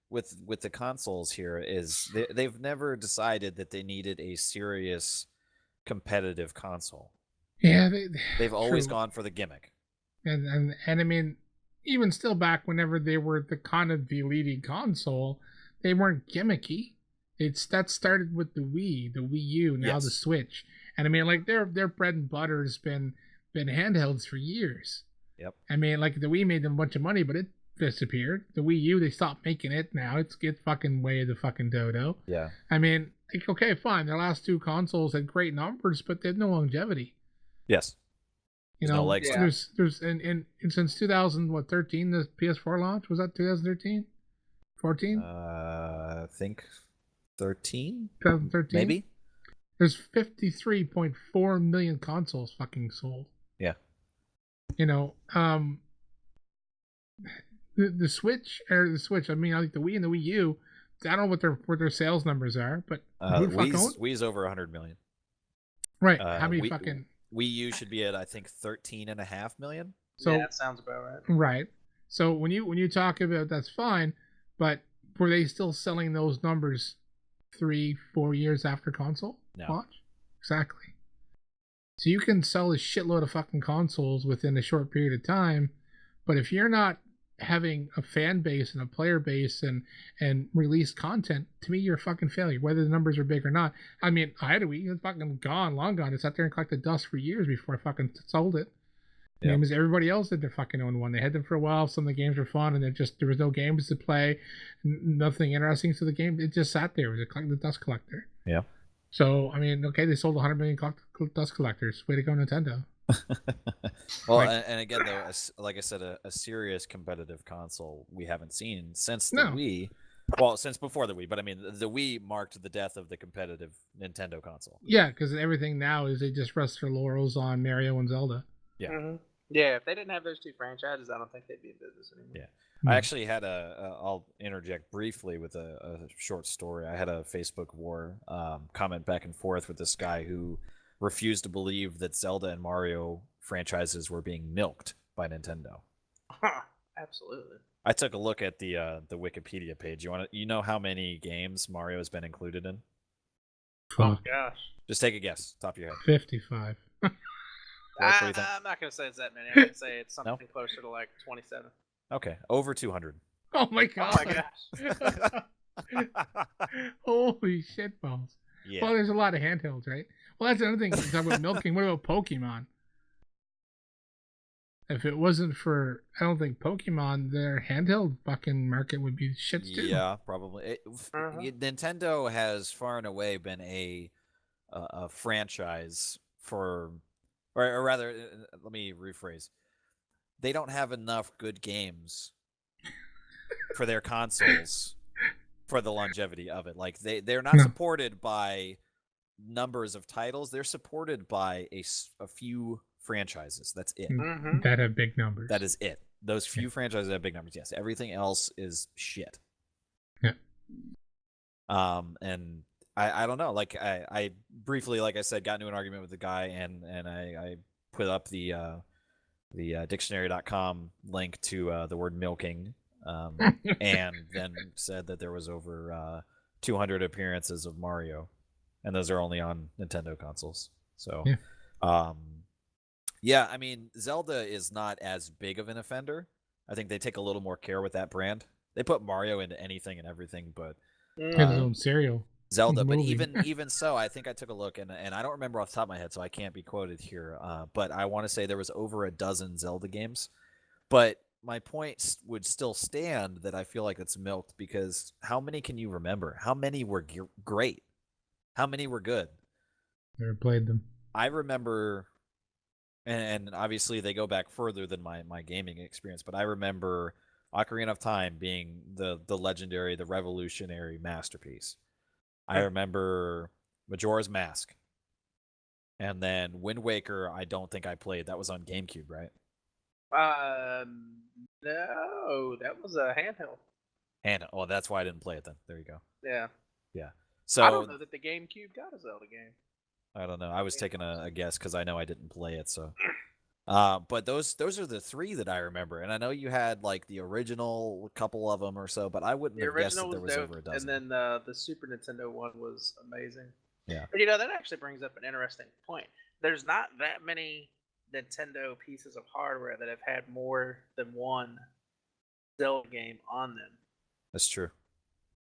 with the consoles here is they've never decided that they needed a serious competitive console. Yeah, they've always gone for the gimmick. And I mean, even still back whenever they were the kind of the leading console, they weren't gimmicky. That started with the Wii U, now the Switch, and I mean, like their bread and butter has been handhelds for years. Yep. I mean, like the Wii made them a bunch of money, but it disappeared. The Wii U, they stopped making it. Now it's fucking way of the fucking dodo. Yeah. I mean, like, okay, fine. Their last 2 consoles had great numbers, but they have no longevity. Yes. There's no legs. There's and since 2013, the PS4 launch, was that 2013? 14? I think 13, 2013? maybe. There's 53.4 million consoles fucking sold. Yeah. You know, the Switch, I mean, like the Wii and the Wii U, I don't know what their sales numbers are, but who the fuck owns? Wii's over 100 million. Right. How many fucking... Wii U should be at, I think, 13.5 million. So, yeah, that sounds about right. Right. So when you talk about, that's fine, but were they still selling those numbers 3-4 years after console launch? Exactly. So you can sell a shitload of fucking consoles within a short period of time, but if you're not having a fan base and a player base and release content, to me you're a fucking failure, whether the numbers are big or not. I mean, I had a Wii, it's fucking gone, long gone. It sat there and collected dust for years before I fucking sold it. Yeah. Same as everybody else did their fucking own one. They had them for a while. Some of the games were fun, and there was no games to play, nothing interesting. So the game, it just sat there. It was the dust collector. Yeah. So I mean, okay, they sold 100 million dust collectors. Way to go, Nintendo. Well, and again, though, like I said, a serious competitive console we haven't seen since the Wii. Well, since before the Wii, but I mean, the Wii marked the death of the competitive Nintendo console. Yeah, because everything now is they just rest their laurels on Mario and Zelda. Yeah. Mm-hmm. Yeah, if they didn't have those two franchises, I don't think they'd be in business anymore. Yeah. I actually had I'll interject briefly with a short story. I had a Facebook war comment back and forth with this guy who refused to believe that Zelda and Mario franchises were being milked by Nintendo. Absolutely. I took a look at the Wikipedia page. You know how many games Mario has been included in? Oh gosh. Just take a guess, top of your head. 55. I'm not going to say it's that many. I'm going to say it's something closer to like 27. Okay, over 200. Oh my god. Oh my gosh. Holy shit balls. Yeah. Well, there's a lot of handhelds, right? Well, that's another thing. Talk about milking. What about Pokemon? If it wasn't for, I don't think Pokemon, their handheld fucking market would be shits too. Yeah, probably. Nintendo has far and away been a franchise for, or rather, let me rephrase. They don't have enough good games for their consoles for the longevity of it. Like they're not supported by numbers of titles. They're supported by a few franchises. That's it. Mm-hmm. That have big numbers. That is it. Those few franchises have big numbers. Yes. Everything else is shit. Yeah. And I don't know. Like I briefly, like I said, got into an argument with the guy, and I put up the dictionary.com link to the word milking, and then said that there was over 200 appearances of Mario, and those are only on Nintendo consoles. So, yeah, I mean, Zelda is not as big of an offender. I think they take a little more care with that brand. They put Mario into anything and everything, but his own cereal. Zelda, but even so, I think I took a look, and I don't remember off the top of my head, so I can't be quoted here. But I want to say there was over a dozen Zelda games. But my point would still stand that I feel like it's milked, because how many can you remember? How many were great? How many were good? Never played them. I remember, and obviously they go back further than my gaming experience, but I remember Ocarina of Time being the legendary, the revolutionary masterpiece. I remember Majora's Mask. And then Wind Waker, I don't think I played. That was on GameCube, right? No, that was a handheld. Well, that's why I didn't play it then. There you go. Yeah. Yeah. So I don't know that the GameCube got a Zelda game. I don't know. I was taking a guess because I know I didn't play it. So, but those are the three that I remember, and I know you had like the original couple of them or so, but I wouldn't have guessed that there was over a dozen. And then the Super Nintendo one was amazing. Yeah. But that actually brings up an interesting point. There's not that many Nintendo pieces of hardware that have had more than one Zelda game on them. That's true.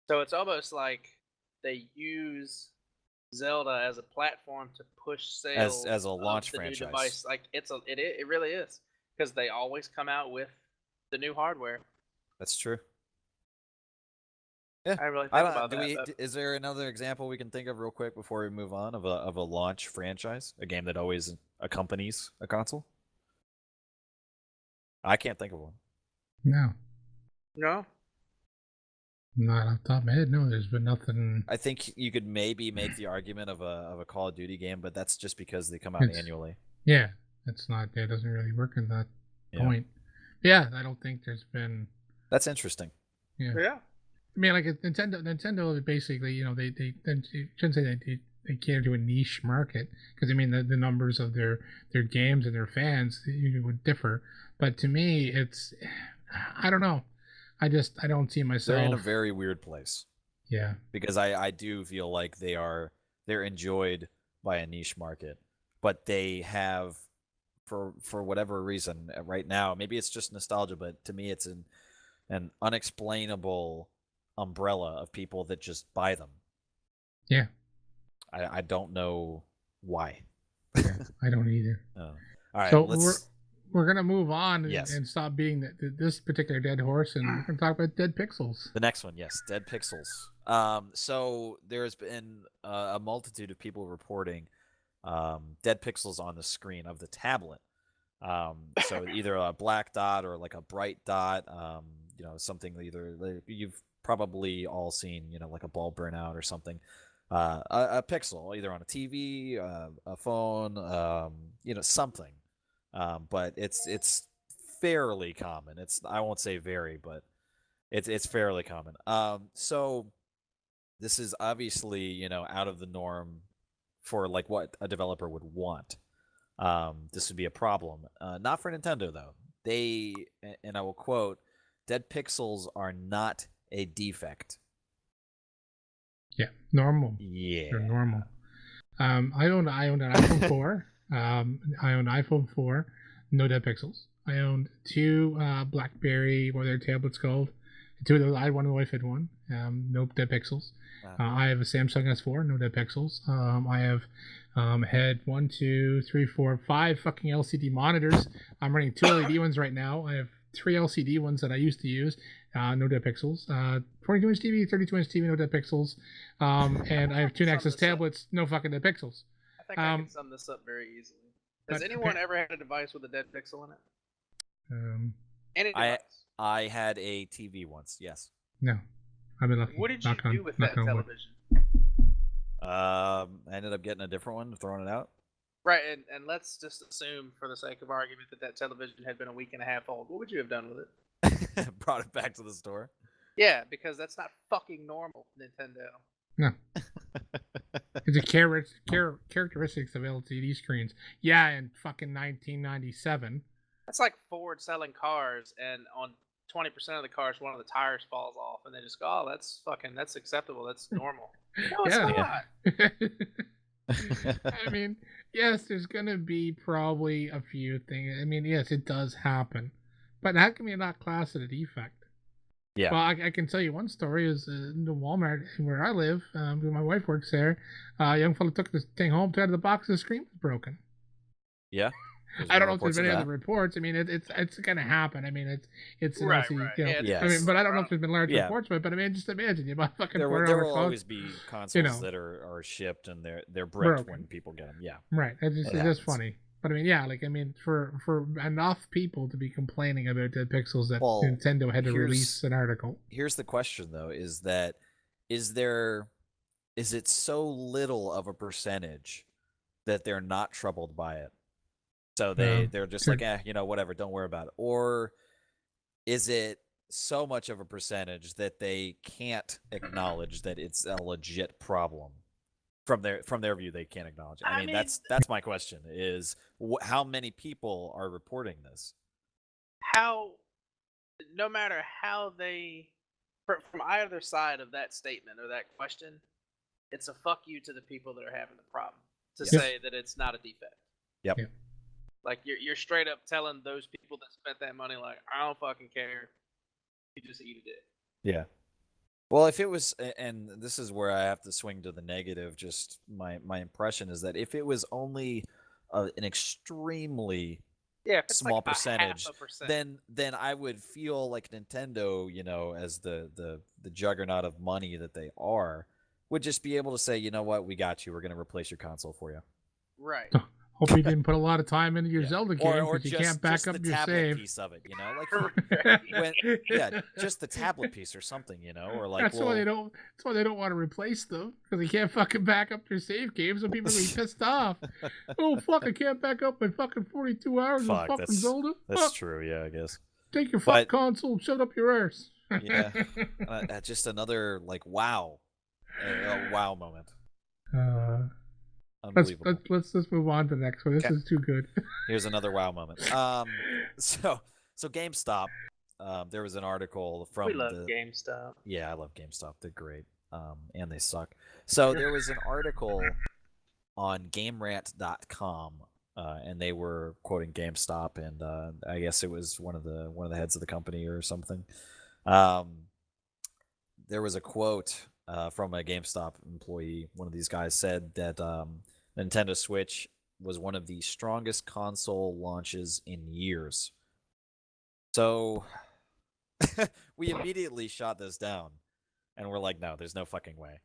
So it's almost like they use Zelda as a platform to push sales as a launch of the franchise. New device. Like it really is, because they always come out with the new hardware. That's true. Yeah, I really think about that. Is there another example we can think of real quick before we move on of a launch franchise, a game that always accompanies a console? I can't think of one. No. No. Not off the top of my head, no. There's been nothing. I think you could maybe make the argument of a Call of Duty game, but that's just because they come out annually. Yeah, it's not. It doesn't really work in that point. Yeah, I don't think there's been. That's interesting. Yeah. Yeah. I mean, like Nintendo basically, they shouldn't say that they cater to a niche market, because I mean the numbers of their games and their fans would differ. But to me, it's, I don't know. I don't see myself. They're in a very weird place. Yeah. Because I do feel like they're enjoyed by a niche market, but they have, for whatever reason right now, maybe it's just nostalgia, but to me it's an unexplainable umbrella of people that just buy them. Yeah. I don't know why. Yeah, I don't either. All right, so we're gonna move on and stop being this particular dead horse, and we're gonna talk about Dead Pixels. The next one, yes, Dead Pixels. So there's been a multitude of people reporting dead pixels on the screen of the tablet. So either a black dot or like a bright dot. Something either you've probably all seen, like a bulb burn out or something. A pixel, either on a TV, a phone, something. But it's fairly common. I won't say very, but it's fairly common. So this is obviously, out of the norm for like what a developer would want. This would be a problem. Not for Nintendo though. They, and I will quote, "Dead pixels are not a defect." Yeah, normal. Yeah, they're normal. I owned an iPhone 4. I owned an iPhone 4, no dead pixels. I owned two BlackBerry, what are their tablets called? Two of those. I had one, my wife had one. No dead pixels. Wow. I have a Samsung S4, no dead pixels. I have had 1, 2, 3, 4, 5 fucking LCD monitors. I'm running 2 LED ones right now. I have 3 LCD ones that I used to use. No dead pixels. 42-inch TV, 32-inch TV, no dead pixels. And I have 2 Nexus tablets, no fucking dead pixels. I think I can sum this up very easily. Has anyone ever had a device with a dead pixel in it? Any device? I had a TV once, yes. No. I've been lucky. What did you do with that television? I ended up getting a different one, throwing it out. Right, and let's just assume, for the sake of argument, that television had been a week and a half old. What would you have done with it? Brought it back to the store? Yeah, because that's not fucking normal, Nintendo. No. It's a characteristics of LCD screens. Yeah, in fucking 1997. That's like Ford selling cars, and on 20% of the cars, one of the tires falls off, and they just go, "Oh, that's acceptable. That's normal." No, it's not. I mean, yes, there's gonna be probably a few things. I mean, yes, it does happen, but how can we not class it a defect? Yeah. Well, I can tell you one story is in the Walmart where I live. My wife works there. A young fellow took this thing home, took out of the box, the screen was broken. Yeah. I don't know if there's any other reports. I mean, it's gonna happen. I mean, it's right. I mean, but I don't know if there's been large reports of it. But I mean, just imagine you buy fucking. There will always be consoles that are shipped and they're bricked when people get them. Yeah. Right. It's just funny. But I mean, yeah, like I mean, for enough people to be complaining about dead pixels that Nintendo had to release an article. Here's the question though: is it so little of a percentage that they're not troubled by it? So they're just like, whatever, don't worry about it. Or is it so much of a percentage that they can't acknowledge that it's a legit problem? From their view, they can't acknowledge it. I mean, that's my question: is how many people are reporting this? No matter how they, from either side of that statement or that question, it's a fuck you to the people that are having the problem to say that it's not a defect. Yep. Yeah. Like you're straight up telling those people that spent that money, like, I don't fucking care. You just eat it. Yeah. Well, if it was, and this is where I have to swing to the negative, just my impression is that if it was only an extremely small like percentage, then I would feel like Nintendo, as the juggernaut of money that they are, would just be able to say, you know what, we got you. We're going to replace your console for you. Right. Hope you didn't put a lot of time into your Zelda game or because you just, can't back just up the your tablet save. piece of it, just the tablet piece or something, or like That's why they don't. That's why they don't want to replace them because they can't fucking back up their save games, so people are gonna be pissed off. Oh fuck! I can't back up my fucking 42 hours of fucking Zelda. That's Fuck. true, yeah, I guess. Take your fuck console, and shove up your arse. Yeah, just another like wow, a wow moment. Unbelievable. Let's move on to the next one. This is too good. Here's another wow moment. So GameStop. There was an article from. We love GameStop. Yeah, I love GameStop. They're great. And they suck. So there was an article on GameRant.com, and they were quoting GameStop, and I guess it was one of the heads of the company or something. There was a quote from a GameStop employee. One of these guys said that Nintendo Switch was one of the strongest console launches in years. So we immediately shot this down, and we're like, no, there's no fucking way.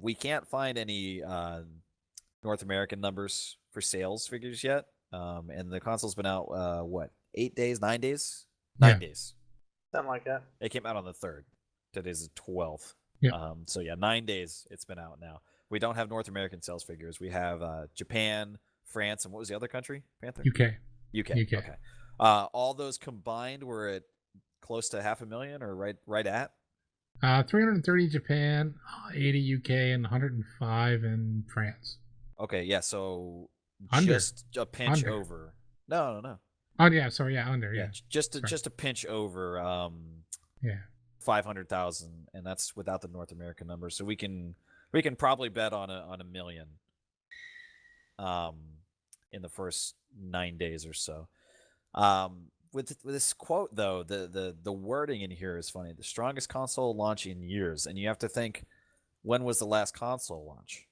We can't find any North American numbers for sales figures yet, and the console's been out 8 days, 9 days, 9 days, something like that. It came out on the 3rd. Today's the 12th. Yeah. So yeah, 9 days it's been out now. We don't have North American sales figures. We have Japan, France, and what was the other country? Panther. UK. Okay. All those combined were at close to 500,000, or right at. 330 Japan, 80 UK, and 105 in France. Okay, yeah. So under. Just a pinch under. over. No. Oh yeah, sorry, yeah, under. Yeah. Just a pinch over. 500,000, and that's without the North American numbers. So we can probably bet on a million. In the first 9 days or so. With this quote though, the wording in here is funny. The strongest console launch in years, and you have to think, when was the last console launch?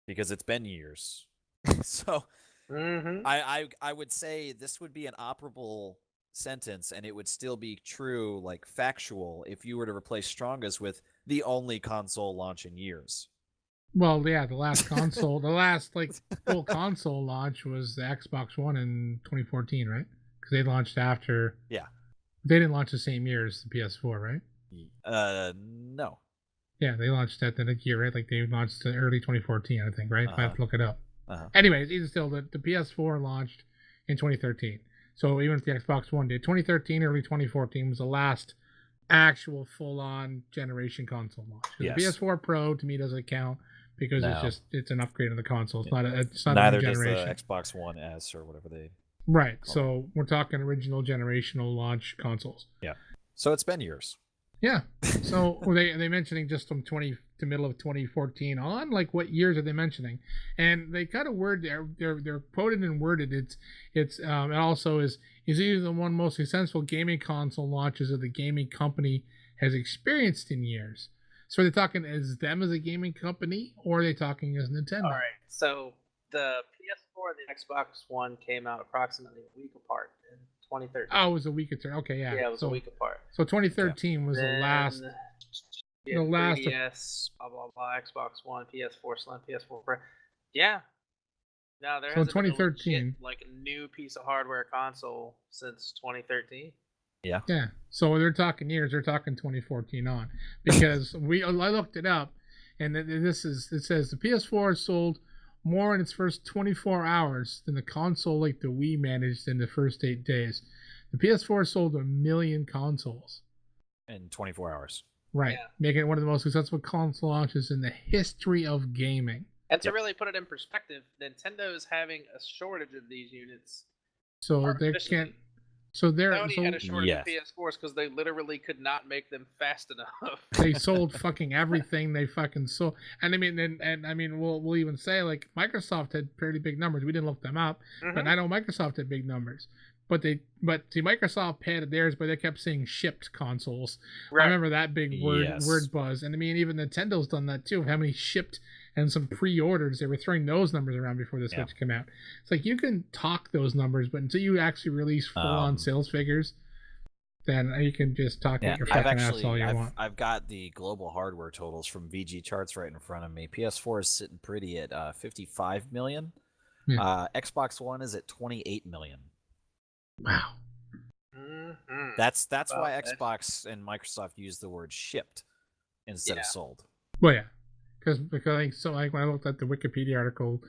Because it's been years. So I would say this would be an operable sentence, and it would still be true, like factual, if you were to replace strongest with the only console launch in years. Well, yeah, the last console, the last like full console launch was the Xbox One in 2014, right? Because they launched after. Yeah. They didn't launch the same year as the PS4, right? No. Yeah, they launched that the year, right? Like they launched in early 2014, I think, right? I have to look it up. Anyways, even still, the PS4 launched in 2013. So even if the Xbox One did, 2013, early 2014 was the last actual full-on generation console launch. Yes. The PS4 Pro to me doesn't count because it's an upgrade of the console. It's not a neither new generation. does the Xbox One S or whatever they. Right. So we're talking original generational launch consoles. Yeah. So it's been years. Yeah. So are they mentioning just from the middle of 2014 on? Like what years are they mentioning? And they kind of word they're quoted and worded. It also is either the one most successful gaming console launches that the gaming company has experienced in years. So are they talking as them as a gaming company, or are they talking as Nintendo? All right. So the PS4 and the Xbox One came out approximately a week apart in 2013. Oh, it was a week or okay, yeah. Yeah, it was a week apart. So 2013 was the last. Yeah, the last. 3DS, blah blah blah. Xbox One, PS4 Slim, PS4 Pro. Yeah. No, there So in hasn't been a 2013, legit, like a new piece of hardware console since 2013. Yeah. Yeah. So they're talking years. They're talking 2014 on, because I looked it up, and it says the PS4 sold more in its first 24 hours than the console like the Wii managed in the first 8 days. The PS4 sold 1 million consoles in 24 hours. Right, Yeah. making it one of the most successful console launches in the history of gaming. And to really put it in perspective, Nintendo is having a shortage of these units. So they can't. So they're Sony had a shortage Yes. of PS4s because they literally could not make them fast enough. they sold fucking everything they fucking sold. And I mean, we'll even say like Microsoft had pretty big numbers. We didn't look them up, but I know Microsoft had big numbers. But Microsoft had theirs, but they kept saying shipped consoles. Right. I remember that big word Yes. buzz. And I mean, even Nintendo's done that too. Of how many shipped and some pre-orders, they were throwing those numbers around before the Switch came out. It's like you can talk those numbers, but until you actually release full-on sales figures, then you can just talk your fucking ass all you want. I've got the global hardware totals from VG Charts right in front of me. PS4 is sitting pretty at 55 million. Yeah. Xbox One is at 28 million. Wow. Mm-hmm. That's Well, why Xbox and Microsoft use the word shipped instead of sold. Well, yeah, because like when I looked at the Wikipedia article,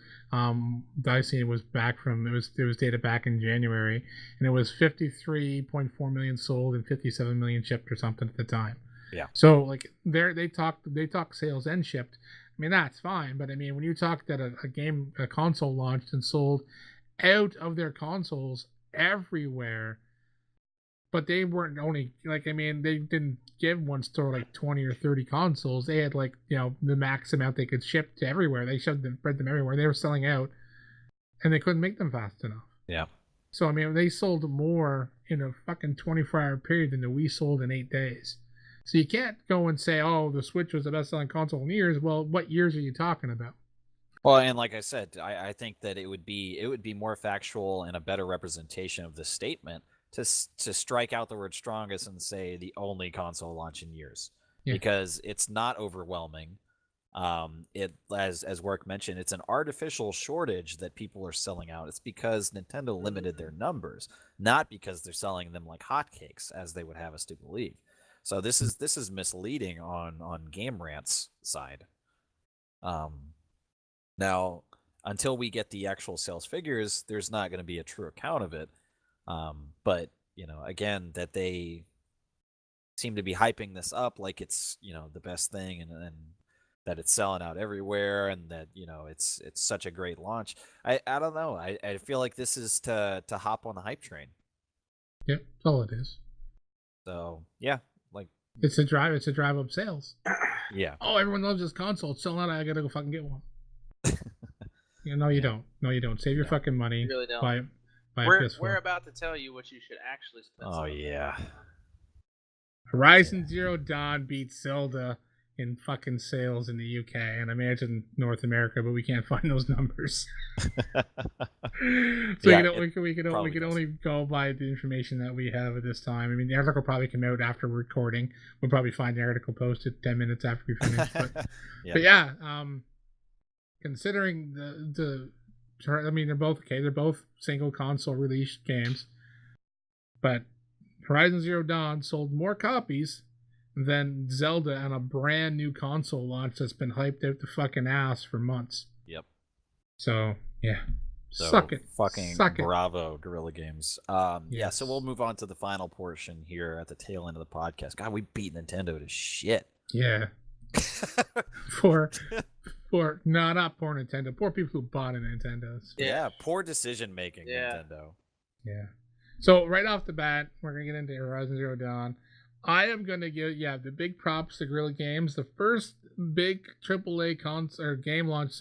Dyson was back from it was data back in January, and it was 53.4 million sold and 57 million shipped or something at the time. Yeah. So like they talk sales and shipped. I mean that's fine, but I mean when you talk that a console launched and sold out of their consoles everywhere. But they weren't only like I mean they didn't give one store like 20 or 30 consoles. They had like the max amount they could ship to everywhere. They spread them everywhere. They were selling out, and they couldn't make them fast enough. Yeah. So I mean they sold more in a fucking 24-hour period than the Wii sold in 8 days. So you can't go and say the Switch was the best selling console in years. Well, what years are you talking about? Well, and like I said, I think that it would be more factual and a better representation of the statement to strike out the word strongest and say the only console launch in years, because it's not overwhelming. It as Work mentioned, it's an artificial shortage that people are selling out. It's because Nintendo limited their numbers, not because they're selling them like hotcakes, as they would have us to believe. So this is misleading on Game Rant's side. Now, until we get the actual sales figures, there's not going to be a true account of it. But again, that they seem to be hyping this up like it's the best thing, and that it's selling out everywhere, and that it's such a great launch. I don't know. I feel like this is to hop on the hype train. Yeah, that's all it is. So yeah, like it's a drive up sales. Yeah. Oh, everyone loves this console. It's selling out. I gotta go fucking get one. No, you don't. No, you don't. Save your fucking money. You really don't. Buy we're about to tell you what you should actually spend. Oh yeah. Horizon Zero Dawn beats Zelda in fucking sales in the UK and I imagine North America, but we can't find those numbers. So we can only go by the information that we have at this time. I mean, the article probably came out after we're recording. We'll probably find the article posted 10 minutes after we finish. But considering I mean, they're both okay. They're both single console release games, but Horizon Zero Dawn sold more copies than Zelda on a brand new console launch that's been hyped out the fucking ass for months. Yep. So yeah, so suck it. Fucking Suck bravo, Guerrilla Games. Yeah. So we'll move on to the final portion here at the tail end of the podcast. God, we beat Nintendo to shit. Yeah. for not poor Nintendo, poor people who bought a Nintendo. Yeah, poor decision making, Nintendo. Yeah. So right off the bat, we're gonna get into Horizon Zero Dawn. I am gonna give the big props to Guerrilla Games, the first big AAA game launch,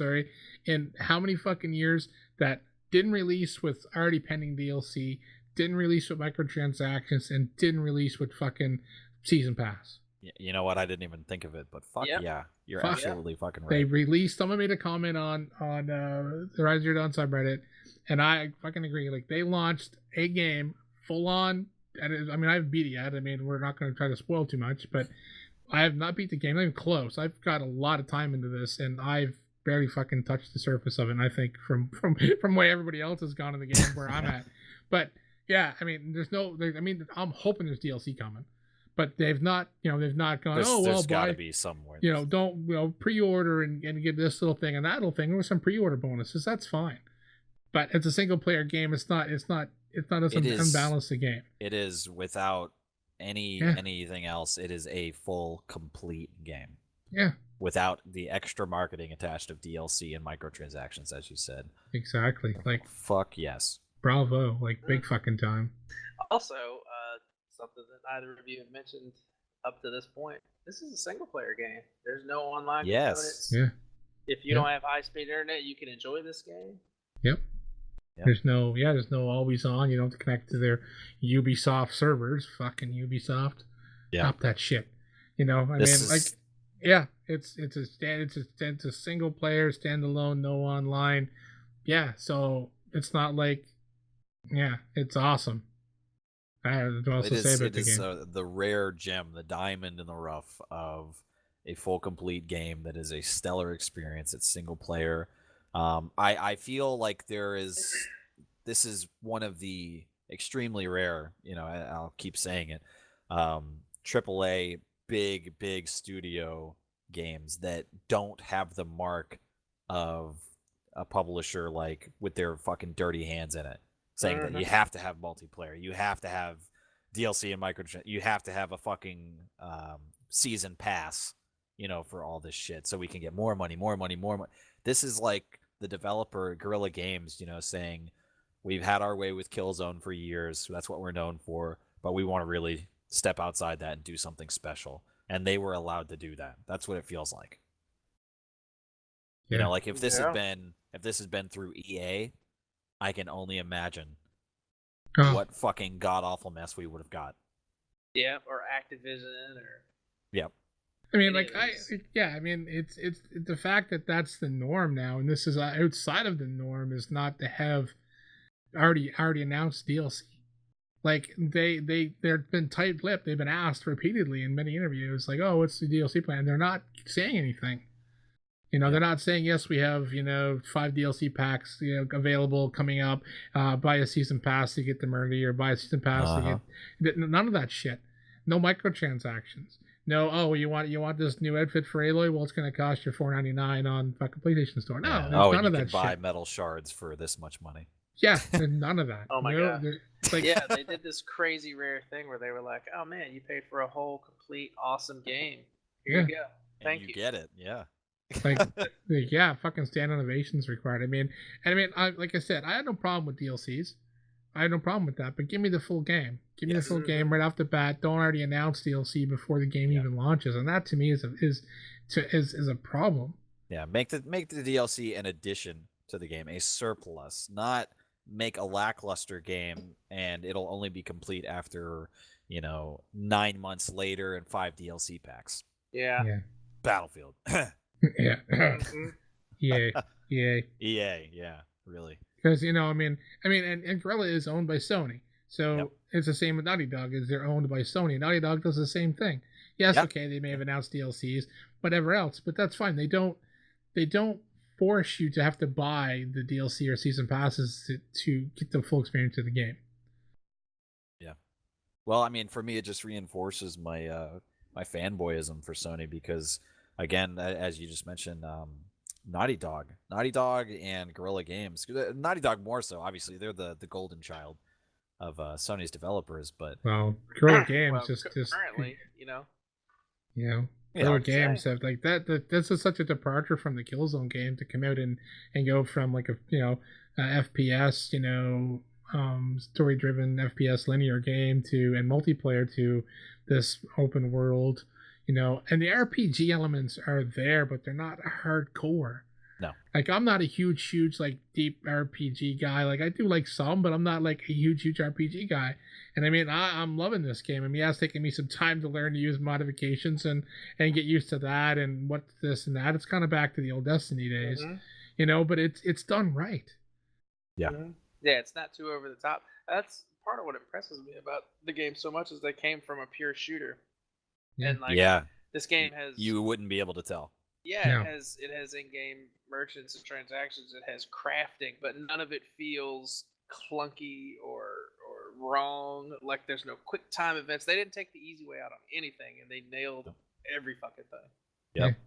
in how many fucking years that didn't release with already pending DLC, didn't release with microtransactions, and didn't release with fucking season pass. You know what? I didn't even think of it, but yeah, you're absolutely fucking right. They released. Someone made a comment on the Horizon Zero Dawn subreddit, and I fucking agree. Like they launched a game full on. And I mean, I haven't beat it yet. I mean, we're not going to try to spoil too much, but I have not beat the game. Not even close. I've got a lot of time into this, and I've barely fucking touched the surface of it. And I think from where everybody else has gone in the game, where I'm at. But yeah, I mean, I'm hoping there's DLC coming. But they've not gone. There's got to be somewhere. Don't pre-order and get this little thing and that little thing with some pre-order bonuses. That's fine. But it's a single player game. It doesn't unbalance the game. It is without anything else. It is a full, complete game. Yeah. Without the extra marketing attached of DLC and microtransactions, as you said. Exactly. Like fuck yes. Bravo. Like big fucking time. Also, something that neither of you have mentioned up to this point. This is a single player game. There's no online components. Yeah. If you don't have high speed internet, you can enjoy this game. Yep. There's no always on. You don't have to connect to their Ubisoft servers. Fucking Ubisoft. Yeah. Stop that shit. It's a single player standalone, no online. Yeah, so it's not like it's awesome. I don't know what else to say about the game. The rare gem, the diamond in the rough of a full complete game that is a stellar experience. It's single player. I feel like this is one of the extremely rare, I'll keep saying it, AAA big studio games that don't have the mark of a publisher like with their fucking dirty hands in it, saying that you have to have multiplayer, you have to have DLC and microtransactions, you have to have a fucking season pass, for all this shit, so we can get more money. This is like the developer Guerrilla Games, saying we've had our way with Killzone for years, so that's what we're known for, but we want to really step outside that and do something special. And they were allowed to do that. That's what it feels like. Yeah. Like if this had been through EA, I can only imagine what fucking god awful mess we would have got. Yeah, or Activision, or yep. I mean, it's the fact that that's the norm now, and this is outside of the norm, is not to have already announced DLC. Like they've been tight-lipped. They've been asked repeatedly in many interviews, like, "Oh, what's the DLC plan?" They're not saying anything. They're not saying, "Yes, we have 5 DLC packs available coming up. Buy a season pass to get the Murdy, or buy a season pass to get." None of that shit. No microtransactions. No, oh, you want this new outfit for Aloy? Well, it's going to cost you $4.99 on fucking PlayStation Store. No, none of that shit. Buy metal shards for this much money. Yeah, none of that. Oh my god. Like, yeah, they did this crazy rare thing where they were like, "Oh man, you paid for a whole complete awesome game. Here you go. Thank you." You get it. Yeah. Like, fucking stand innovations required. I mean, like I said, I had no problem with DLCs. I had no problem with that, but give me the full game. Give me the full game right off the bat. Don't already announce DLC before the game even launches, and that to me is a problem. Yeah, make the DLC an addition to the game, a surplus, not make a lackluster game and it'll only be complete after 9 months later and 5 DLC packs. Yeah. Battlefield. Yeah. EA. Yeah, really. Because and Guerrilla is owned by Sony, so it's the same with Naughty Dog. Is they're owned by Sony. Naughty Dog does the same thing. Yes, okay, they may have announced DLCs, whatever else, but that's fine. They don't force you to have to buy the DLC or season passes to get the full experience of the game. Yeah. Well, I mean, for me, it just reinforces my my fanboyism for Sony because, again, as you just mentioned, Naughty Dog and Guerrilla Games. Naughty Dog more so, obviously, they're the golden child of Sony's developers. But Guerrilla Games just currently, Guerrilla Games have like that. This is such a departure from the Killzone game to come out and go from like a FPS, story-driven FPS linear game and multiplayer to this open world. And the RPG elements are there, but they're not hardcore. No. Like, I'm not a huge, like, deep RPG guy. Like, I do like some, but I'm not, like, a huge RPG guy. And, I mean, I'm loving this game. I mean, it's taking me some time to learn to use modifications and get used to that and what's this and that. It's kind of back to the old Destiny days, but it's done right. Yeah. Yeah, it's not too over the top. That's part of what impresses me about the game so much is they came from a pure shooter. And this game has, you wouldn't be able to tell. Yeah, it has in-game merchants and transactions. It has crafting, but none of it feels clunky or wrong. Like there's no quick time events. They didn't take the easy way out on anything, and they nailed every fucking thing. Yep.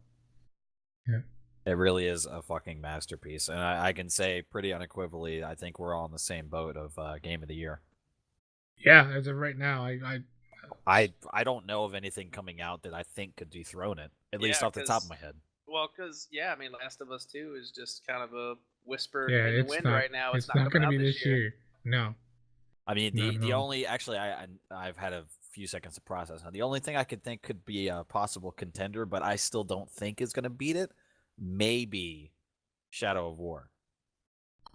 Yeah. It really is a fucking masterpiece, and I can say pretty unequivocally, I think we're all in the same boat of Game of the Year. Yeah, as of right now, I don't know of anything coming out that I think could dethrone it, at least off the top of my head. Well, because I mean, Last of Us 2 is just kind of a whisper in the wind right now. It's not going to be this year. No. I mean, the only actually I've had a few seconds to process. Now, the only thing I could think could be a possible contender, but I still don't think is going to beat it. Maybe Shadow of War.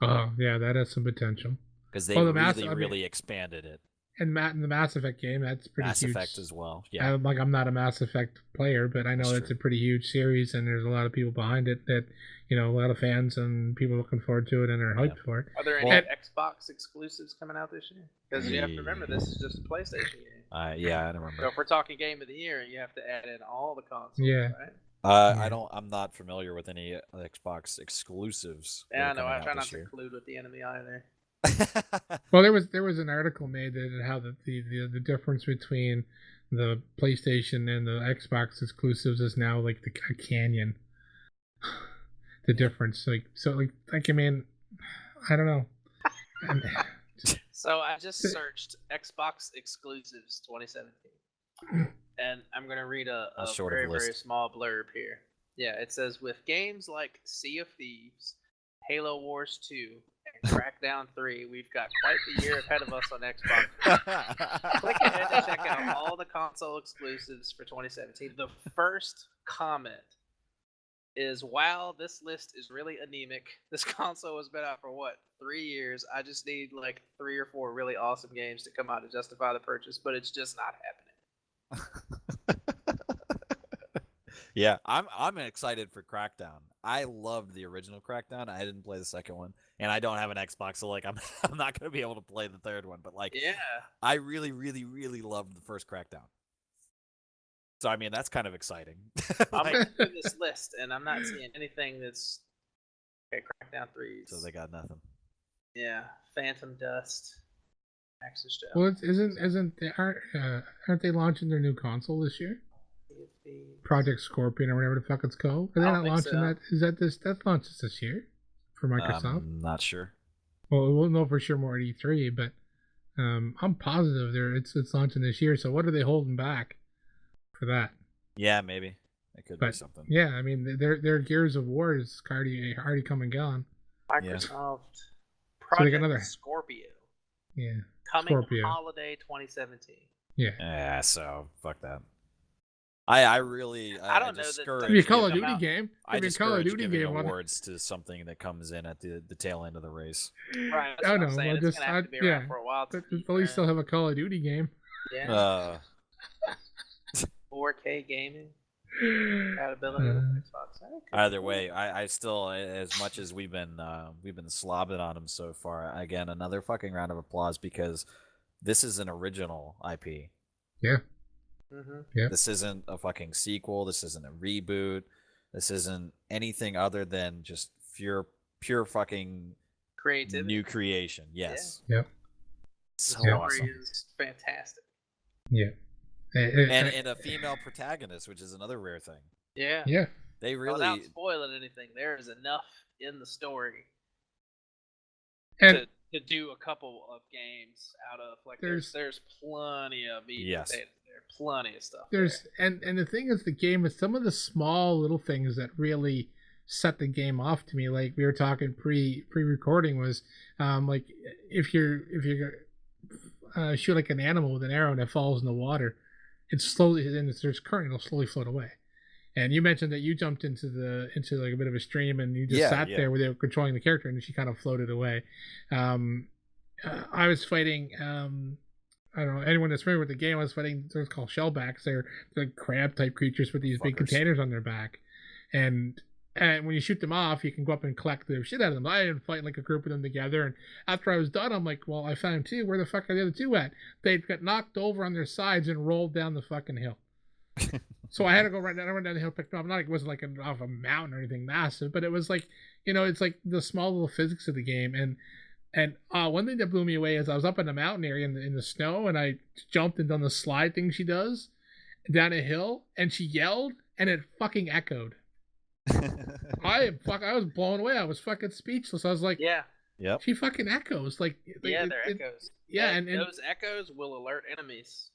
Oh yeah, that has some potential because they really expanded it. And the Mass Effect game, that's pretty huge. Mass Effect as well. Yeah. I'm not a Mass Effect player, but I know it's a pretty huge series, and there's a lot of people behind it that, a lot of fans and people looking forward to it and are hyped for it. Are there any Xbox exclusives coming out this year? Because you have to remember, this is just a PlayStation game. Yeah, I don't remember. So if we're talking Game of the Year, you have to add in all the consoles, yeah. right? I don't. I'm not familiar with any Xbox exclusives. that Yeah, are I know. coming I out try not this to year. collude with the enemy either. Well, there was an article made that how the difference between the PlayStation and the Xbox exclusives is now like a canyon. The difference, like I mean, I don't know. And, So I just searched Xbox exclusives 2017, and I'm gonna read a short of very a list. very small blurb here. Yeah, it says with games like Sea of Thieves, Halo Wars 2, and Crackdown 3, we've got quite the year ahead of us on Xbox. Click ahead to check out all the console exclusives for 2017. The first comment is, wow, this list is really anemic. This console has been out for what, 3 years? I just need like 3 or 4 really awesome games to come out to justify the purchase, but it's just not happening. Yeah, I'm excited for Crackdown. I loved the original Crackdown. I didn't play the second one, and I don't have an Xbox, so like I'm I'm not gonna be able to play the third one. But like, Yeah. I really, really, really loved the first Crackdown. So I mean, that's kind of exciting. I'm Like, going through this list, and I'm not seeing anything that's okay. Crackdown 3. so they got nothing. Yeah, Phantom Dust, Axis Gel. well, aren't they launching their new console this year? Project Scorpion or whatever the fuck it's called. Are they I not don't think launching so. that? Is that launches this year for Microsoft? I'm not sure. Well, we'll know for sure more at E3, but I'm positive it's launching this year. So what are they holding back for that? Yeah, maybe it could be But something. yeah, I mean their Gears of War is already come and gone. Microsoft So they Project got another. Scorpio Yeah, coming Scorpio. holiday 2017. Yeah. Yeah, so fuck that. I really I don't know that discourage. It'd be a Call of come Duty out. game. I It'd be a Call of discourage Duty giving game. awards to something that comes in at the tail end of the race. Right, that's I what know. I'm saying. Well, It's gonna have to be around for a while. But at least they'll have a Call of Duty game. Yeah. 4K gaming compatibility with Xbox. Okay. Either way, I still, as much as we've been slobbing on them so far, again, another fucking round of applause because this is an original IP. Yeah. Mm-hmm. Yeah. This isn't a fucking sequel. This isn't a reboot. This isn't anything other than just pure fucking Creativity. new creation. Yes. Yep. So Story awesome. is fantastic. Yeah. And a female protagonist, which is another rare thing. Yeah. Yeah. They Without really spoiling anything, there is enough in the story And to do a couple of games out of. Like There's- there's plenty of meat and Yes. potatoes there. Plenty of stuff. there's there. and the thing is, the game is some of the small little things that really set the game off to me. Like we were talking pre-recording was like if you shoot like an animal with an arrow and it falls in the water, it's slowly, and if there's current, it'll slowly float away. And you mentioned that you jumped into like a bit of a stream and you just sat there where they were controlling the character and she kind of floated away. I was fighting I don't know, anyone that's familiar with the game, I was fighting, they're called shellbacks. They're like crab type creatures with these big containers on their back. And when you shoot them off, you can go up and collect the shit out of them. I ended up fighting like a group of them together. And after I was done, I'm like, well, I found two. Where the fuck are the other two at? They got knocked over on their sides and rolled down the fucking hill. So I had to go right down. I went down the hill, picked them up. Not like it wasn't like off a mountain or anything massive, but it was like, it's like the small little physics of the game. And one thing that blew me away is I was up in the mountain area in the snow, and I jumped and done the slide thing she does down a hill, and she yelled, and it fucking echoed. I was blown away. I was fucking speechless. I was like, Yeah. Yep. She fucking echoes. Like, Yeah, they're echoes. Yeah, and and those echoes will alert enemies.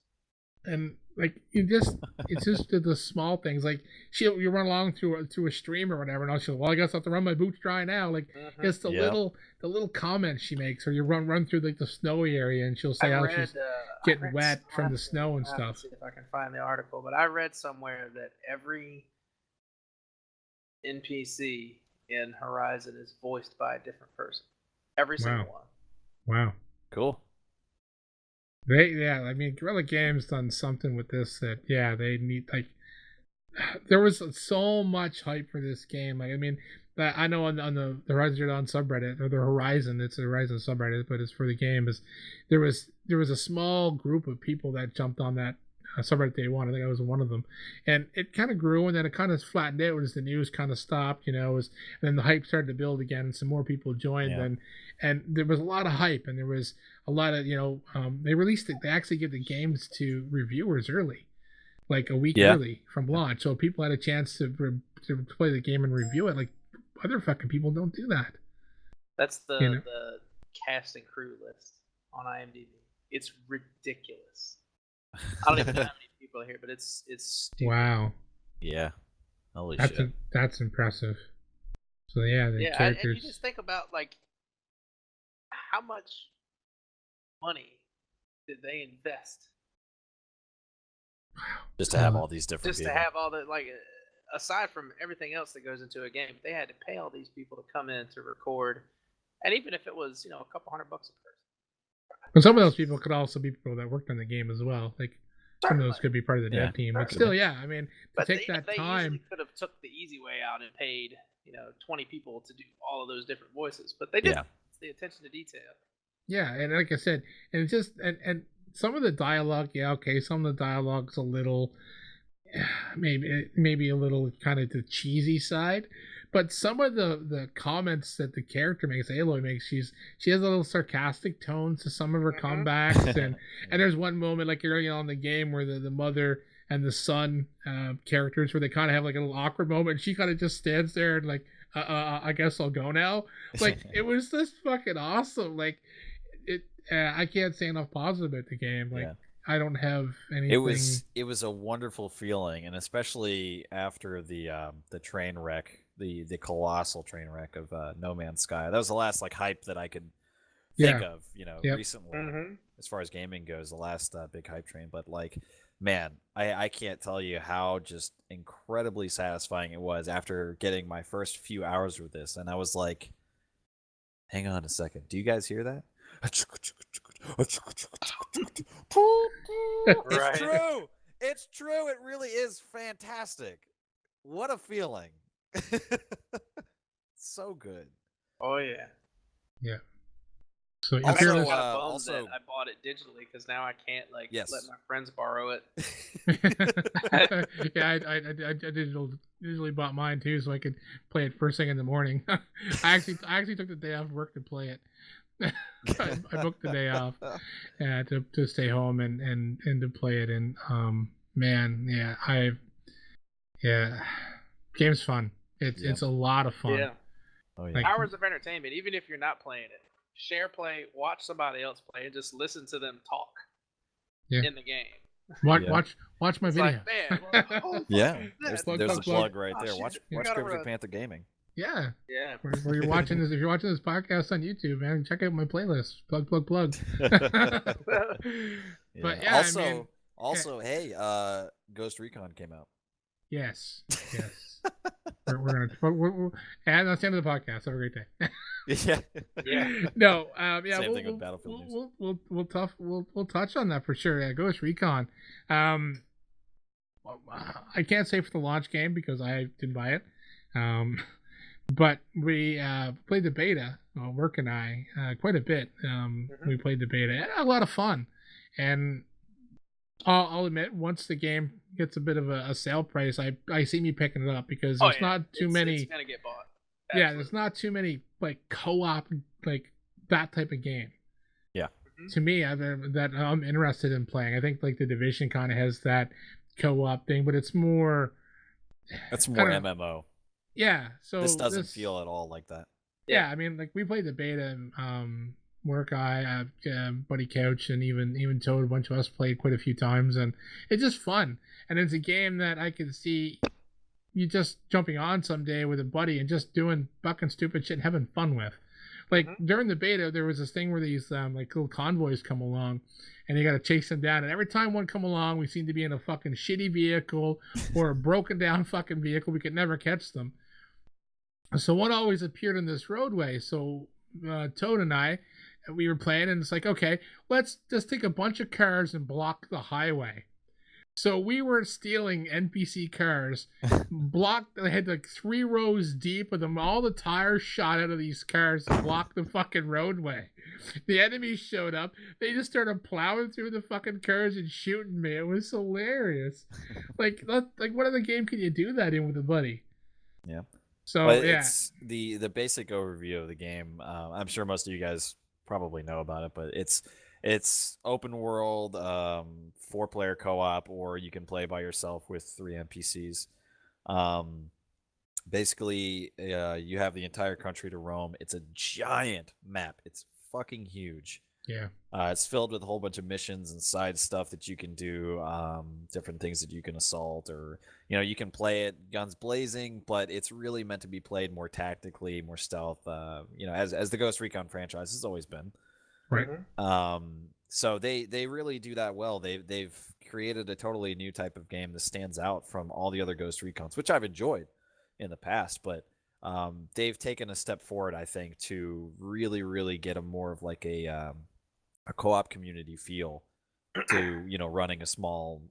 and like it's just the small things. Like you run along through a stream or whatever, and she'll, well, I guess I have to run my boots dry now. Like it's the little comments she makes, or you run through like the snowy area, and she'll say how she's getting wet from the snow and stuff. See if I can find the article, but I read somewhere that every NPC in Horizon is voiced by a different person. Every single one. Wow. Cool. I mean, Guerrilla Games done something with this that, they need, like, there was so much hype for this game. Like, I mean, I know on the Horizon Zero Dawn subreddit, or the Horizon, it's a Horizon subreddit, but it's for the game, is there was a small group of people that jumped on that subreddit day one. I think I was one of them, and it kind of grew, and then it kind of flattened out as the news kind of stopped. And then the hype started to build again, and some more people joined, and there was a lot of hype, and there was a lot of they released it. They actually give the games to reviewers early, like a week early from launch, so people had a chance to play the game and review it. Like other fucking people don't do that. That's the cast and crew list on IMDb. It's ridiculous. I don't even know how many people are here, but it's stupid. Wow. Yeah. Holy shit. That's impressive. So the characters. And you just think about like how much money did they invest just to have all these different people. To have all the aside from everything else that goes into a game, they had to pay all these people to come in to record, and even if it was a couple $100 a person. But some of those people could also be people that worked on the game as well. Like some of those could be part of the dev team, but still, I mean, to take that time. They could have took the easy way out and paid 20 people to do all of those different voices, but they didn't. It's the attention to detail. Yeah, and like I said, and it's just and some of the dialogue, some of the dialogue's a little maybe a little kind of the cheesy side, but some of the comments that the character makes, Aloy makes, she has a little sarcastic tones to some of her comebacks, and there's one moment like early on in the game where the mother and the son characters, where they kind of have like a little awkward moment, and she kind of just stands there and like I guess I'll go now. Like it was just fucking awesome. Like it I can't say enough positive about the game. Like I don't have anything. It was a wonderful feeling, and especially after the train wreck, the colossal train wreck of No Man's Sky. That was the last hype that I could think of, recently, as far as gaming goes. The last big hype train, but man, I can't tell you how just incredibly satisfying it was after getting my first few hours with this, and I was like, hang on a second, do you guys hear that? It's true. It's true. It really is fantastic. What a feeling. So good. Oh yeah. Yeah. So I'm kind of bummed that I bought it digitally because now I can't let my friends borrow it. I digitally bought mine too, so I could play it first thing in the morning. I actually took the day off work to play it. I booked the day off to stay home and to play it, and game's fun. It's a lot of fun. Hours of entertainment, even if you're not playing it. Share play, watch somebody else play, and just listen to them talk in the game. Watch my video. There's a plug right there. Watch Cryptic Panther Gaming. Yeah. Where you're watching this, if you're watching this podcast on YouTube, man, check out my playlist. Plug. But also, hey, Ghost Recon came out. Yes. we're gonna and that's the end of the podcast. Have a great day. No, Same thing with Battlefield news. We'll touch on that for sure. Yeah, Ghost Recon. I can't say for the launch game because I didn't buy it. But we played the beta, Work and I, quite a bit. We played the beta. Had a lot of fun. And I'll admit, once the game gets a bit of a sale price, I see me picking it up because there's not too many. It's gonna get bought. Absolutely. Yeah, there's not too many co-op that type of game. Yeah. To me, that I'm interested in playing. I think the Division kind of has that co-op thing, but it's more. That's more MMO. Yeah. So this doesn't feel at all like that. Yeah, I mean, we played the beta. Work, Buddy Couch, and even Toad. A bunch of us played quite a few times, and it's just fun. And it's a game that I can see you just jumping on someday with a buddy and just doing fucking stupid shit and having fun with. During the beta, there was this thing where these little convoys come along, and you got to chase them down. And every time one come along, we seem to be in a fucking shitty vehicle or a broken down fucking vehicle. We could never catch them. So one always appeared in this roadway. So Toad and I, we were playing, and it's okay, let's just take a bunch of cars and block the highway. So we were stealing NPC cars, blocked. They had like 3 rows deep of them. All the tires shot out of these cars to block the fucking roadway. The enemies showed up. They just started plowing through the fucking cars and shooting me. It was hilarious. Like what other game can you do that in with a buddy? Yeah. So but yeah, it's the basic overview of the game. I'm sure most of you guys probably know about it, but it's open world, 4-player co-op, or you can play by yourself with 3 NPCs. Basically, you have the entire country to roam. It's a giant map. It's fucking huge. yeah. It's filled with a whole bunch of missions and side stuff that you can do, different things that you can assault, or you can play it guns blazing, but it's really meant to be played more tactically, more stealth. As the Ghost Recon franchise has always been. Right. So they really do that well. They've created a totally new type of game that stands out from all the other Ghost Recons, which I've enjoyed in the past, but they've taken a step forward, I think, to really, really get a more of like a co-op community feel to running a small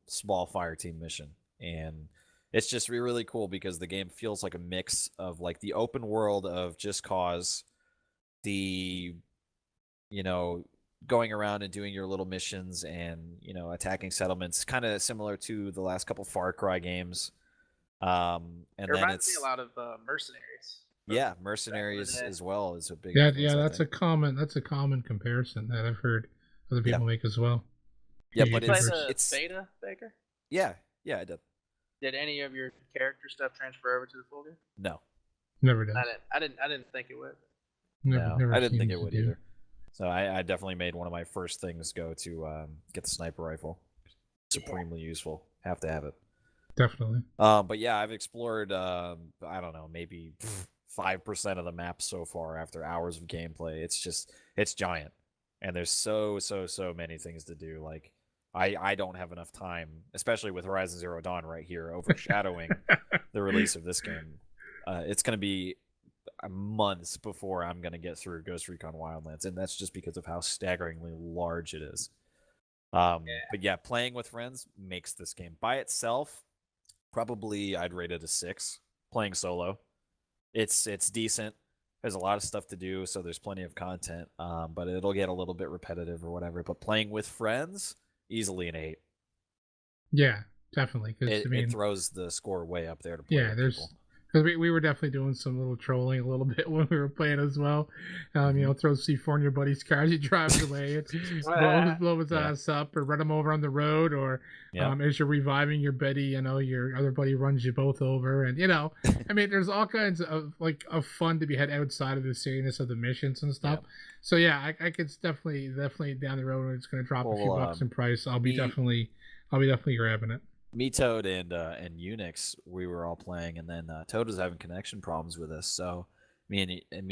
fire team mission. And it's just really cool because the game feels like a mix of like the open world of Just Cause, the going around and doing your little missions and attacking settlements, kind of similar to the last couple Far Cry games. And It then reminds it's me a lot of Mercenaries. yeah, Mercenaries as well is a big Yeah, influence, that's a common comparison that I've heard other people make as well. Yeah, Few but Did you play YouTubers. the it's beta, Baker? yeah, I did. Did any of your character stuff transfer over to the full game? No, Never done. I didn't think it would. Never I didn't seen think it to would do. either. So I definitely made one of my first things go to get the sniper rifle. Supremely useful. Have to have it. Definitely. But yeah, I've explored I don't know, maybe 5% of the map so far after hours of gameplay. It's giant, and there's so many things to do. Like I don't have enough time, especially with Horizon Zero Dawn right here overshadowing the release of this game. It's going to be months before I'm going to get through Ghost Recon Wildlands, and that's just because of how staggeringly large it is. But yeah, playing with friends makes this game. By itself, probably I'd rate it a 6. Playing solo, it's decent. There's a lot of stuff to do, so there's plenty of content, but it'll get a little bit repetitive or whatever. But playing with friends, easily an 8. Yeah, definitely. It throws the score way up there to play with people. Because we were definitely doing some little trolling a little bit when we were playing as well. Throw C4 in your buddy's car as he drives away. blow his ass up, or run him over on the road, or as you're reviving your buddy, your other buddy runs you both over. And, I mean, there's all kinds of fun to be had outside of the seriousness of the missions and stuff. Yeah. So, yeah, I could definitely down the road when it's going to drop a few bucks in price. I'll be definitely grabbing it. Me, Toad, and Unix, we were all playing, and then Toad was having connection problems with us. So me and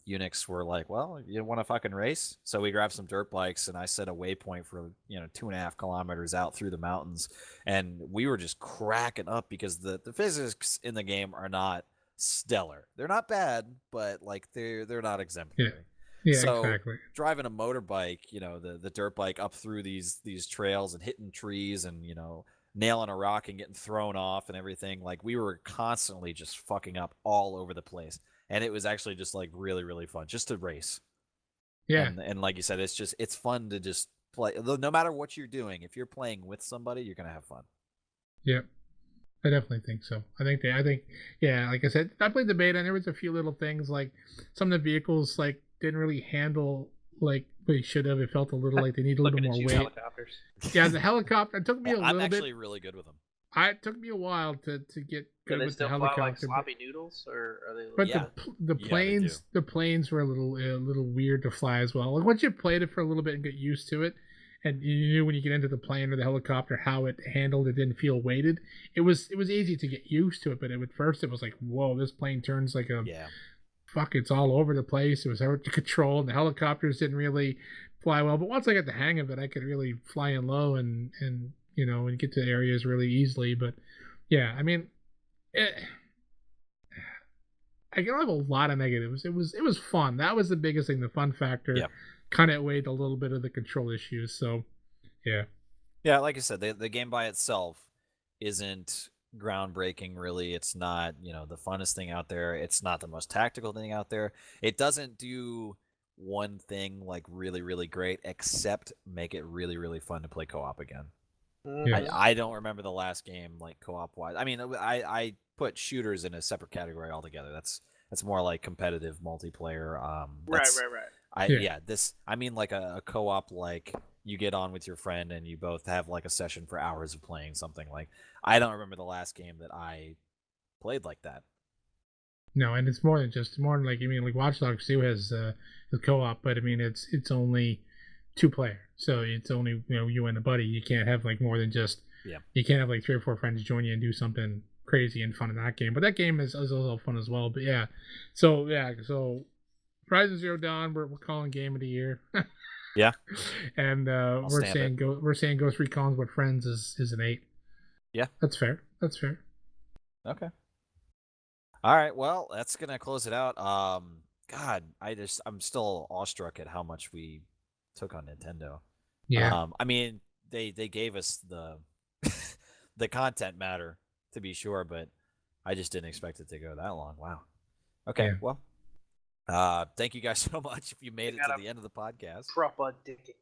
Unix were like, "Well, you want to fucking race?" So we grabbed some dirt bikes, and I set a waypoint for 2.5 kilometers out through the mountains, and we were just cracking up because the physics in the game are not stellar. They're not bad, but like they're not exemplary. Yeah, so exactly. Driving a motorbike, the dirt bike up through these trails and hitting trees and nailing a rock and getting thrown off and everything. Like we were constantly just fucking up all over the place, and it was actually just like really, really fun just to race. Yeah, and like you said, it's fun to just play. No matter what you're doing, if you're playing with somebody, you're gonna have fun. Yep, I definitely think so. I think yeah, like I said, I played the beta, and there was a few little things like some of the vehicles like didn't really handle like they should have. It felt a little like they need a little bit more weight. Helicopters. Yeah, the helicopter. It took me a little bit. I'm actually really good with them. It took me a while to get good with the helicopter. Fly like sloppy noodles, or are they? But yeah. the planes, the planes were a little weird to fly as well. Like once you played it for a little bit and got used to it, and you knew when you get into the plane or the helicopter how it handled, it didn't feel weighted. It was easy to get used to it, but at first it was like, whoa, this plane turns like a fuck. It's all over the place. It was hard to control, and the helicopters didn't really fly well. But once I got the hang of it, I could really fly in low and get to areas really easily. But yeah, I mean, I can have a lot of negatives. It was fun. That was the biggest thing. The fun factor kind of outweighed a little bit of the control issues. So yeah. Yeah, like I said, the game by itself isn't groundbreaking, really. It's not, the funnest thing out there. It's not the most tactical thing out there. It doesn't do one thing like really, really great, except make it really, really fun to play co-op again. Yeah. I don't remember the last game like co-op wise. I mean, I put shooters in a separate category altogether. That's more like competitive multiplayer. Right. I mean like a co-op, like you get on with your friend and you both have like a session for hours of playing something. Like, I don't remember the last game that I played like that. No, and it's more than like, I mean, like Watch Dogs 2 has the co-op, but I mean it's only 2-player, so it's only you and a buddy. You can't have like more than just You can't have like 3 or 4 friends join you and do something crazy and fun in that game. But that game is also fun as well. But so Horizon Zero Dawn, we're calling game of the year. Yeah, and we're saying Ghost Recon's with friends is an 8. Yeah, that's fair. Okay. All right, well, that's gonna close it out. God, I'm still awestruck at how much we took on Nintendo. Yeah. I mean, they gave us the the content matter, to be sure, but I just didn't expect it to go that long. Wow. Okay, well, thank you guys so much if you made it to the end of the podcast. Proper ticking.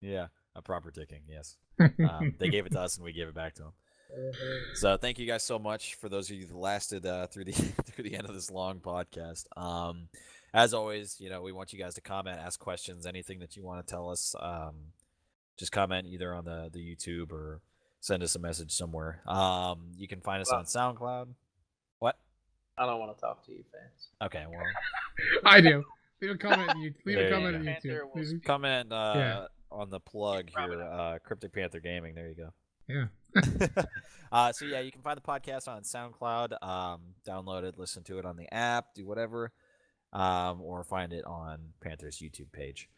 Yeah, a proper ticking, yes. They gave it to us and we gave it back to them. So thank you guys so much for those of you that lasted through the end of this long podcast. As always, we want you guys to comment, ask questions, anything that you want to tell us. Just comment either on the YouTube or send us a message somewhere. You can find us on SoundCloud. What? I don't want to talk to you, fans. Okay, well, I do. Leave a comment. Leave a comment on YouTube. Comment on the plug here. Cryptic Panther Gaming. There you go. Yeah. So you can find the podcast on SoundCloud. Download it, listen to it on the app, do whatever, or find it on Panther's YouTube page.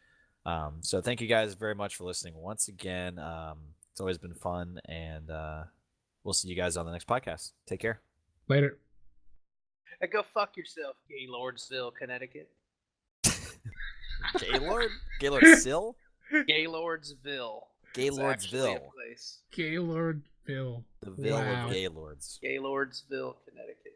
So thank you guys very much for listening once again. It's always been fun, and we'll see you guys on the next podcast. Take care. Later. And go fuck yourself, Gaylordsville, Connecticut. Gaylordville? Gaylordsville. Gaylordsville. Gaylordville. The Ville of Gaylords. Gaylordsville, Connecticut.